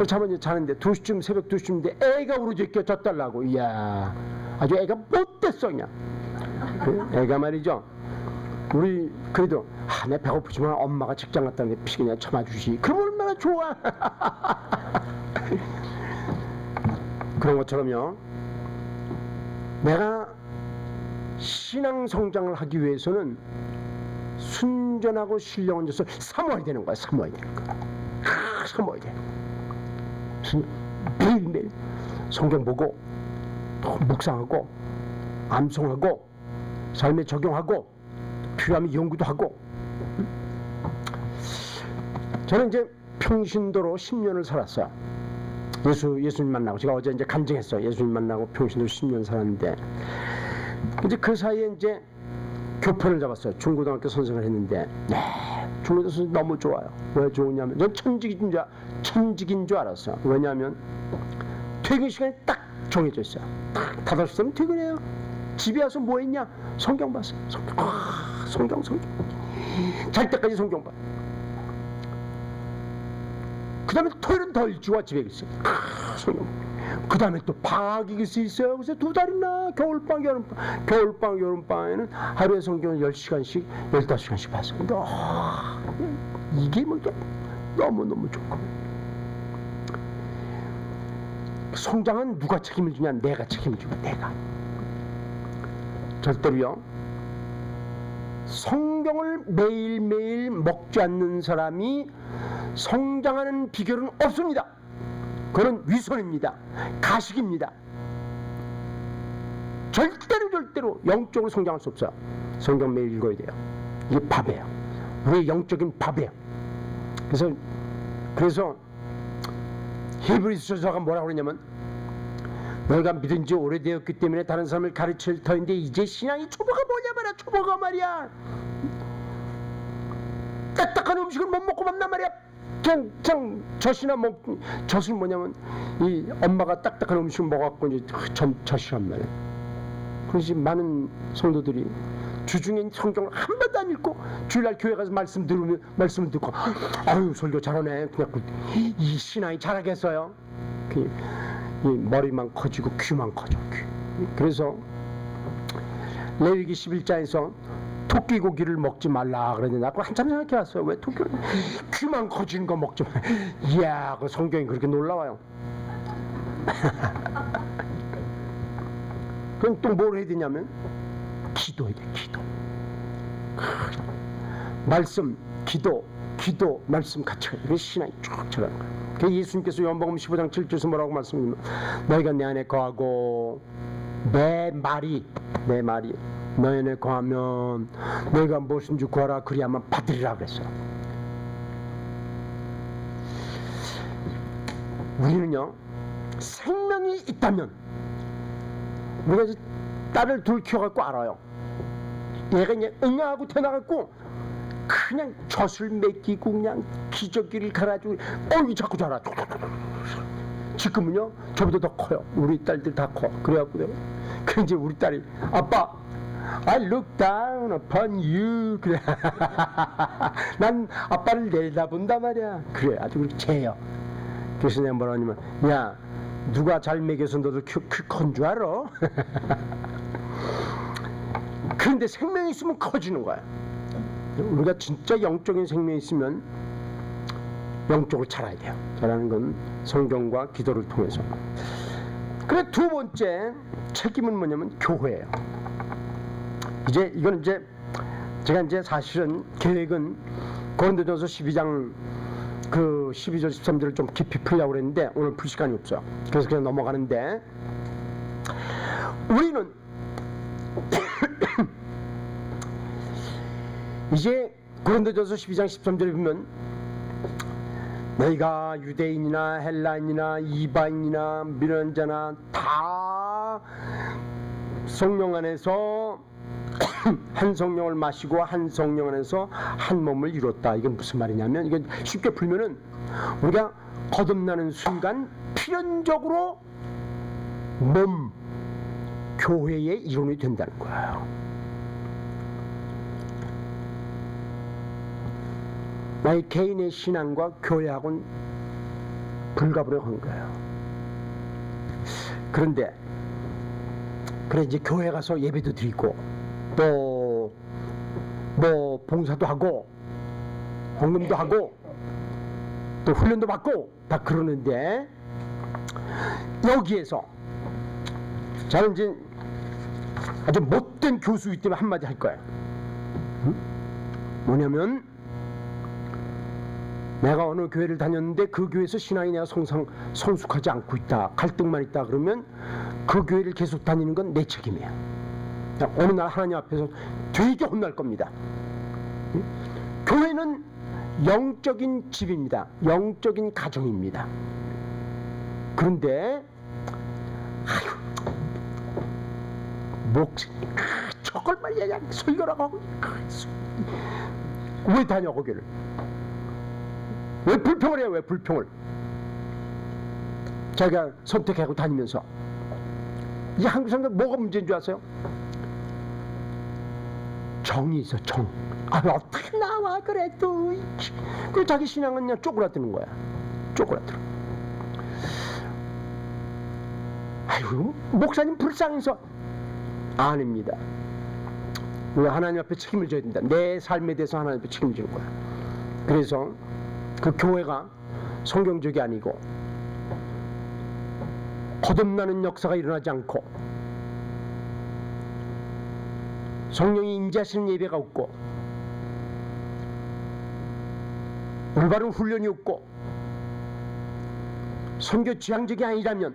잠을 이제 자는데 2시쯤, 새벽 2시쯤인데 애가 우르짖게 젖달라고. 이야, 아주 애가 못됐어 그냥. 애가 말이죠. 우리 그래도 내 배고프지만 엄마가 직장 갔다는데 피곤해 참아주시. 그럼 얼마나 좋아. 그런 것처럼요. 내가 신앙 성장을 하기 위해서는 순전하고 신령한 것을 사모해야 되는 거야. 사모해야 되는 거야. 사모해야 되는 거야. 매일매일 성경 보고 또 묵상하고 암송하고 삶에 적용하고 필요하면 연구도 하고. 저는 이제 평신도로 10년을 살았어요. 예수님 만나고, 제가 어제 이제 간증했어요. 예수님 만나고 평신도로 10년 살았는데, 이제 그 사이에 이제 교편을 잡았어요. 중고등학교 선생을 했는데, 중고등학교 선생 너무 좋아요. 왜 좋으냐면, 전 천직인 줄 알았어요. 왜냐하면 퇴근 시간이 딱 정해져 있어요. 딱 5시면 퇴근해요. 집에 와서 뭐 했냐? 성경 봤어요. 성경. 잘 때까지 성경 봐. 그 다음에 토요일은 더 일찍 와 집에 있어요. 성경. 그 다음에 또 방학이 있어요. 그래서 2달이나 겨울방, 여름방에는 하루에 성경을 10시간씩, 15시간씩 봤어요. 근데 이게 뭐 너무너무 좋고. 성장은 누가 책임을 지냐? 내가 책임을 지고, 내가. 절대로요. 성경을 매일매일 먹지 않는 사람이 성장하는 비결은 없습니다. 그건 위선입니다. 가식입니다. 절대로 영적으로 성장할 수 없어요. 성경 매일 읽어야 돼요. 이게 밥이에요. 우리의 영적인 밥이에요. 그래서 히브리서가 뭐라고 그러냐면, 너희가 믿은 지 오래되었기 때문에 다른 사람을 가르칠 터인데 이제 신앙이 초보가 뭐냐 말이야. 초보가 말이야. 딱딱한 음식을 못 먹고 만난 말이야. 그냥 젖은 뭐냐면, 이 엄마가 딱딱한 음식을 먹어갖고 이제 젖이란 말이야. 그래서 많은 성도들이 주중에 성경을 한 번도 안 읽고 주일날 교회 가서 말씀을 듣고, 아유 설교 잘하네. 그냥 이 신앙이 자라겠어요. 이 머리만 커지고 귀만 커져. 그래서 레위기 11장에서 토끼 고기를 먹지 말라 그랬는데, 나 한참 생각해 왔어요. 왜 토끼 귀만 커지는 거 먹지 마. 이야, 그 성경이 그렇게 놀라워요. 그럼 또 뭘 해야 되냐면 기도해야 돼. 기도. 말씀, 기도, 말씀 같이 가야 돼. 그래서 신앙이 쭉 자라는 거예요. 그래서 예수님께서 요한복음 15장 7절에서 뭐라고 말씀하시냐면, 너희가 내 안에 거하고 내 말이 너희 안에 거하면 너희가 무엇인지 구하라 그리하면 받으리라 그랬어요. 우리는요, 생명이 있다면, 우리가 이제 딸을 둘 키워갖고 알아요. 얘가 이제 응아하고 태어나갖고 그냥 젖을 먹이고 그냥 기저귀를 갈아주고 자꾸 자라. 지금은요 저보다 더 커요. 우리 딸들 다 커. 그래갖고 이제 우리 딸이 아빠 I look down upon you. 그래. 난 아빠를 내려다본단 말이야. 그래, 아주 그렇게 재요. 그래서 내가 뭐라 하냐면, 야, 누가 잘 먹여서 너도 큰 줄 알아? 그런데 생명이 있으면 커지는 거야. 우리가 진짜 영적인 생명이 있으면 영적으로 자라야 돼요. 자라는 건 성경과 기도를 통해서. 그래, 두 번째 책임은 뭐냐면 교회예요. 이건 제가 사실은 계획은 고린도전서 12장 그 12절 13절을 좀 깊이 풀려고 그랬는데 오늘 풀 시간이 없어요. 그래서 그냥 넘어가는데, 우리는 이제 고린도전서 12장 13절에 보면 너희가 유대인이나 헬라인이나 이방인이나 미련자나 다 성령 안에서 한 성령을 마시고 한 성령 안에서 한 몸을 이뤘다. 이건 무슨 말이냐면, 이건 쉽게 풀면은 우리가 거듭나는 순간 필연적으로 몸, 교회의 일원이 된다는 거예요. 나의 개인의 신앙과 교회하고는 불가분명한 거예요. 그런데 그래, 이제 교회 가서 예배도 드리고 또 뭐 봉사도 하고 헌금도 하고 또 훈련도 받고 다 그러는데, 여기에서 저는 이제 아주 못된 교수이기 때문에 한마디 할 거예요. 뭐냐면, 내가 어느 교회를 다녔는데 그 교회에서 신앙이 내가 성숙하지 않고 있다, 갈등만 있다 그러면 그 교회를 계속 다니는 건 내 책임이야. 어느 날 하나님 앞에서 되게 혼날 겁니다. 교회는 영적인 집입니다. 영적인 가정입니다. 그런데 목사님 저걸 말이야, 설교라고 하고 왜 다녀 거기를? 왜 불평을 해요? 왜 불평을? 자기가 선택하고 다니면서. 이 한국 사람들 뭐가 문제인 줄 아세요? 정이 있어, 정. 어떻게 나와 그래도. 그 자기 신앙은 그냥 쪼그라드는 거야. 쪼그라들어. 아이고, 목사님 불쌍해서. 아닙니다. 우리가 하나님 앞에 책임을 져야 된다. 내 삶에 대해서 하나님 앞에 책임지는 거야. 그래서 그 교회가 성경적이 아니고 거듭나는 역사가 일어나지 않고 성령이 임재하시는 예배가 없고 올바른 훈련이 없고 선교 지향적이 아니라면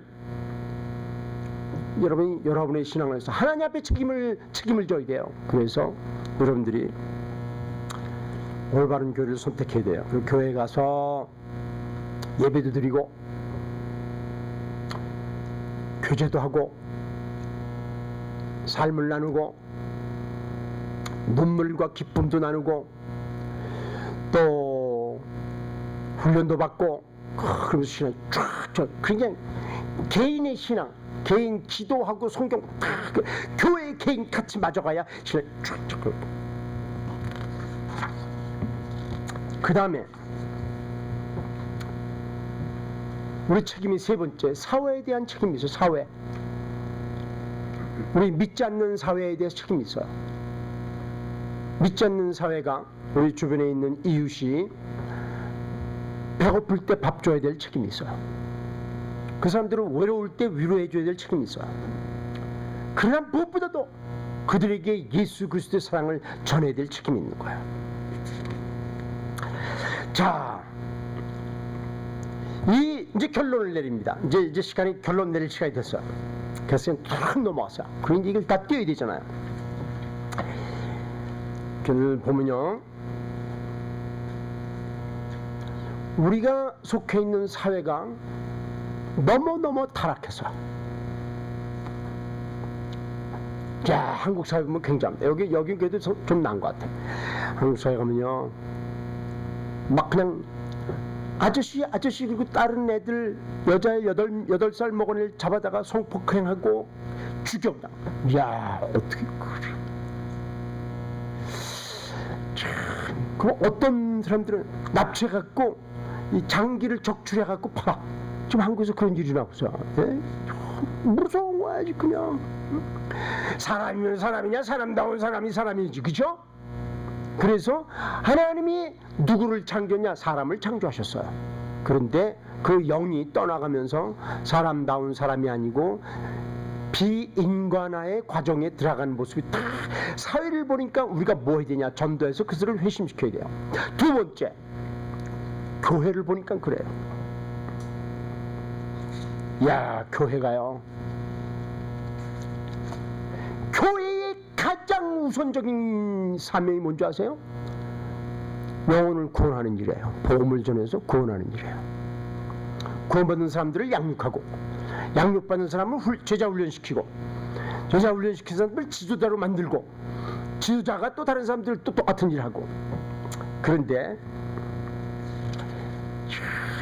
여러분이 여러분의 신앙에서 하나님 앞에 책임을 져야 돼요. 그래서 여러분들이 올바른 교회를 선택해야 돼요. 그리고 교회에 가서 예배도 드리고 교제도 하고 삶을 나누고 눈물과 기쁨도 나누고 또 훈련도 받고, 그러면서 신앙 쫙 그냥 개인의 신앙, 개인 기도하고 성경 다 교회 개인 같이 맞아가야 신앙 쫙. 그 다음에 우리 책임이 세 번째, 사회에 대한 책임이 있어요. 사회. 우리 믿지 않는 사회에 대해서 책임이 있어요. 믿지 않는 사회가 우리 주변에 있는 이웃이 배고플 때 밥 줘야 될 책임이 있어요. 그 사람들은 외로울 때 위로해 줘야 될 책임이 있어요. 그러나 무엇보다도 그들에게 예수 그리스도의 사랑을 전해야 될 책임이 있는 거예요. 자, 이제 결론을 내립니다. 이제 시간이 결론 내릴 시간이 됐어요. 그래서 탁 넘어왔어요. 그러니까 이걸 다 띄워야 되잖아요. 오늘 보면요, 우리가 속해 있는 사회가 너무 타락해서, 자, 한국 사회 보면 굉장합니다. 여기 그래도 좀 나은 것 같아요. 한국 사회 가면요, 막 그냥 아저씨 그리고 다른 애들, 여자 8살 먹은 애를 잡아다가 성폭행하고 죽였다. 야, 어떻게 그래? 그럼 어떤 사람들은 납치해갖고 이 장기를 적출해갖고 팔아. 지금 한국에서 그런 일이 나고 있어. 예? 무서운 거야 지금 그냥. 사람이면 사람이냐, 사람다운 사람이 사람이지, 그죠? 그래서 하나님이 누구를 창조했냐? 사람을 창조하셨어요. 그런데 그 영이 떠나가면서 사람다운 사람이 아니고 비인간화의 과정에 들어가는 모습이 다 사회를 보니까 우리가 뭐 해야 되냐? 전도해서 그들을 회심시켜야 돼요. 두 번째, 교회를 보니까 그래요. 야, 교회가요, 교회의 가장 우선적인 사명이 뭔지 아세요? 영혼을 구원하는 일이에요. 복음을 전해서 구원하는 일이에요. 구원받는 사람들을 양육하고, 양육받는 사람을 제자 훈련시키고, 제자 훈련시킨 사람들을 지도자로 만들고, 지도자가 또 다른 사람들 또 똑같은 일을 하고. 그런데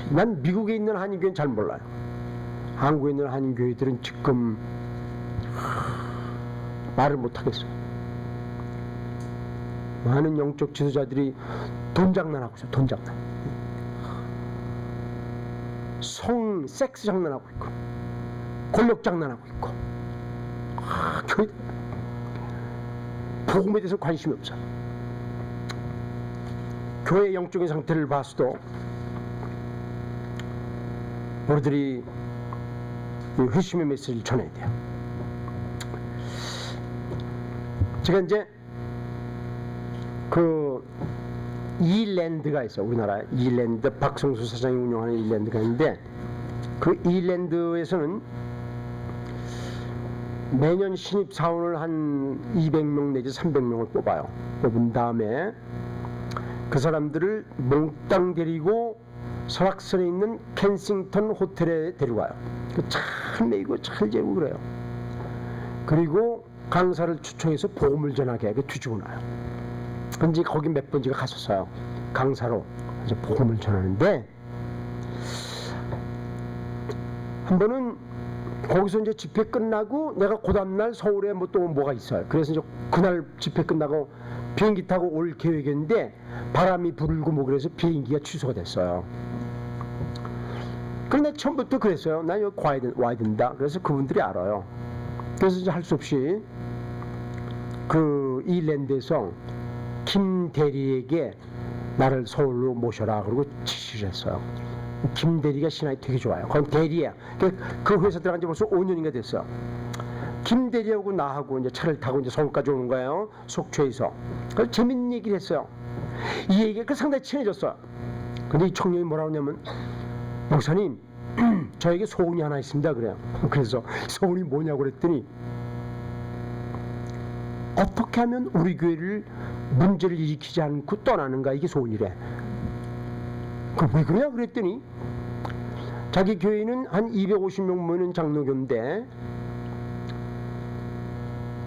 난 미국에 있는 한인교회는 잘 몰라요. 한국에 있는 한인교회들은 지금 말을 못하겠어요. 많은 영적 지도자들이 돈 장난하고 있어요. 돈 장난. 섹스 장난하고 있고, 권력 장난하고 있고. 교회 복음에 대해서 관심이 없어요. 교회의 영적인 상태를 봐서도 우리들이 회심의 메시지를 전해야 돼요. 제가 이제 그 이랜드가 있어요. 우리나라에 이랜드, 박성수 사장이 운영하는 이랜드가 있는데, 그 이랜드에서는 매년 신입 사원을 한 200명 내지 300명을 뽑아요. 뽑은 다음에 그 사람들을 몽땅 데리고 설악산에 있는 켄싱턴 호텔에 데려가요. 잘 매이고 잘 재우고 그래요. 그리고 강사를 추천해서 복음을 전하게 뒤지고 나요. 이제 거기 몇 번 제가 갔었어요. 강사로 이제 복음을 전하는데, 한 번은 거기서 이제 집회 끝나고 내가 그 다음날 서울에 뭐 또 뭐가 있어요. 그래서 이제 그날 집회 끝나고 비행기 타고 올 계획이었는데 바람이 불고 뭐 그래서 비행기가 취소가 됐어요. 그런데 처음부터 그랬어요. 난 여기 와야 된다. 그래서 그분들이 알아요. 그래서 이제 할 수 없이 그 이랜드에서 김 대리에게 나를 서울로 모셔라 그러고 지시를 했어요. 김 대리가 신앙이 되게 좋아요. 그럼 대리야. 그 회사 들어간 지 벌써 5년인가 됐어요. 김 대리하고 나하고 이제 차를 타고 이제 서울까지 오는 거예요. 속초에서. 그래서 재밌는 얘기를 했어요. 이 얘기가 상당히 친해졌어요. 근데 이 청년이 뭐라고 하냐면, 목사님, 저에게 소원이 하나 있습니다. 그래요. 그래서 소원이 뭐냐고 그랬더니, 어떻게 하면 우리 교회를 문제를 일으키지 않고 떠나는가, 이게 소원이래. 왜 그러냐 그랬더니, 자기 교회는 한 250명 모이는 장로교인데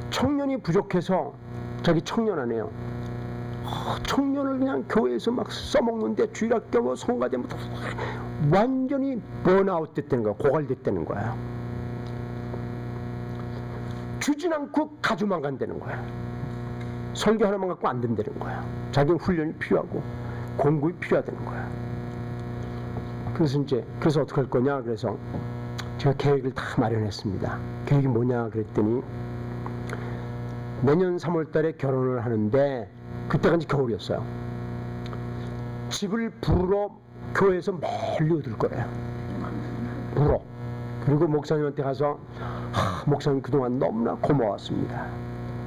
청년이 부족해서 자기 청년하네요. 청년을 그냥 교회에서 막 써먹는데 주일학교 성가대 완전히 번아웃 됐다는 거야. 고갈됐다는 거야. 주진 않고 가져만 간다는 거야. 설교 하나만 갖고 안 된다는 거야. 자기는 훈련이 필요하고 공부가 필요하다는 거야. 그래서 어떻게 할 거냐. 그래서 제가 계획을 다 마련했습니다. 계획이 뭐냐 그랬더니, 내년 3월 달에 결혼을 하는데, 그때가 이제 겨울이었어요. 집을 부러 교회에서 멀리 얻을 거예요. 부러. 그리고 목사님한테 가서, 목사님 그동안 너무나 고마웠습니다.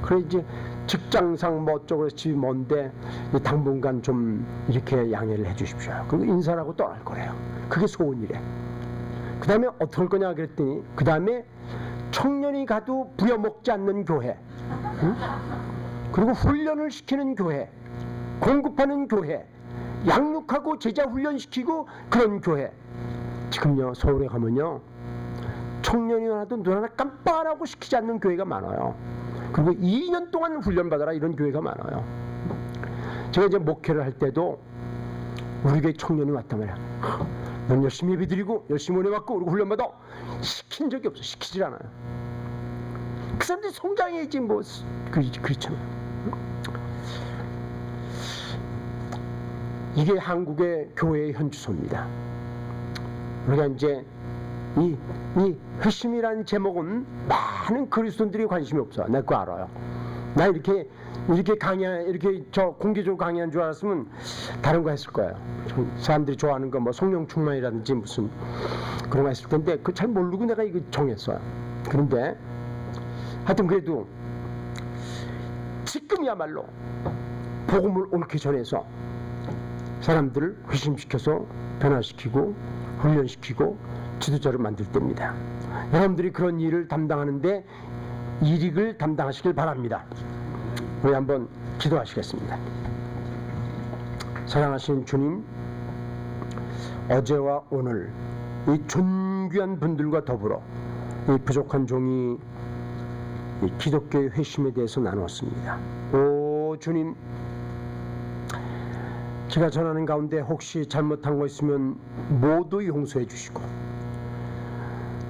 그래 이제 직장상 뭐 어쩌고 해서 집이 먼데 당분간 좀 이렇게 양해를 해 주십시오. 그리고 인사를 하고 떠날 거래요. 그게 소원이래. 그 다음에 어떻게 할 거냐 그랬더니, 그 다음에 청년이 가도 부려먹지 않는 교회, 응? 그리고 훈련을 시키는 교회, 공급하는 교회, 양육하고 제자 훈련시키고 그런 교회. 지금요 서울에 가면요 청년이 하나도 눈 하나 깜빡 안 하고 시키지 않는 교회가 많아요. 그리고 2년 동안 훈련받아라 이런 교회가 많아요. 제가 이제 목회를 할 때도 우리 교회 청년이 왔단 말이야. 넌 열심히 예배드리고 열심히 은혜 받고 그리고 훈련받아. 시킨 적이 없어. 시키질 않아요. 그 사람들이 성장해야지 뭐 그렇잖아요. 이게 한국의 교회의 현주소입니다. 우리가 이제 이 회심이라는 제목은 많은 그리스도인들이 관심이 없어. 내가 그거 알아요. 나 이렇게 이렇게 저 공개적으로 강의한 줄 알았으면 다른 거 했을 거예요. 사람들이 좋아하는 거 뭐 성령 충만이라든지 무슨 그런 거 했을 텐데 그 잘 모르고 내가 이거 정했어요. 그런데 하여튼 그래도 지금이야말로 복음을 옳게 전해서 사람들을 회심시켜서 변화시키고 훈련시키고 지도자를 만들 때입니다. 여러분들이 그런 일을 담당하는데 일익을 담당하시길 바랍니다. 우리 한번 기도하시겠습니다. 사랑하시는 주님, 어제와 오늘 이 존귀한 분들과 더불어 이 부족한 종이 이 기독교의 회심에 대해서 나누었습니다. 오 주님, 제가 전하는 가운데 혹시 잘못한 거 있으면 모두 용서해 주시고,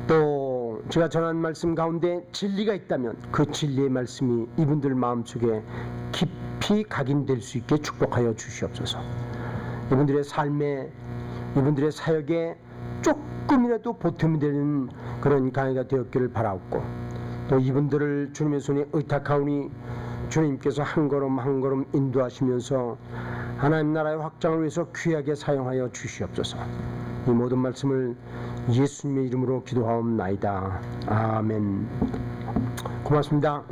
또 제가 전한 말씀 가운데 진리가 있다면 그 진리의 말씀이 이분들 마음속에 깊이 각인될 수 있게 축복하여 주시옵소서. 이분들의 삶에, 이분들의 사역에 조금이라도 보탬이 되는 그런 강의가 되었기를 바라옵고, 또 이분들을 주님의 손에 의탁하오니 주님께서 한 걸음 한 걸음 인도하시면서 하나님 나라의 확장을 위해서 귀하게 사용하여 주시옵소서. 이 모든 말씀을 예수님의 이름으로 기도하옵나이다. 아멘. 고맙습니다.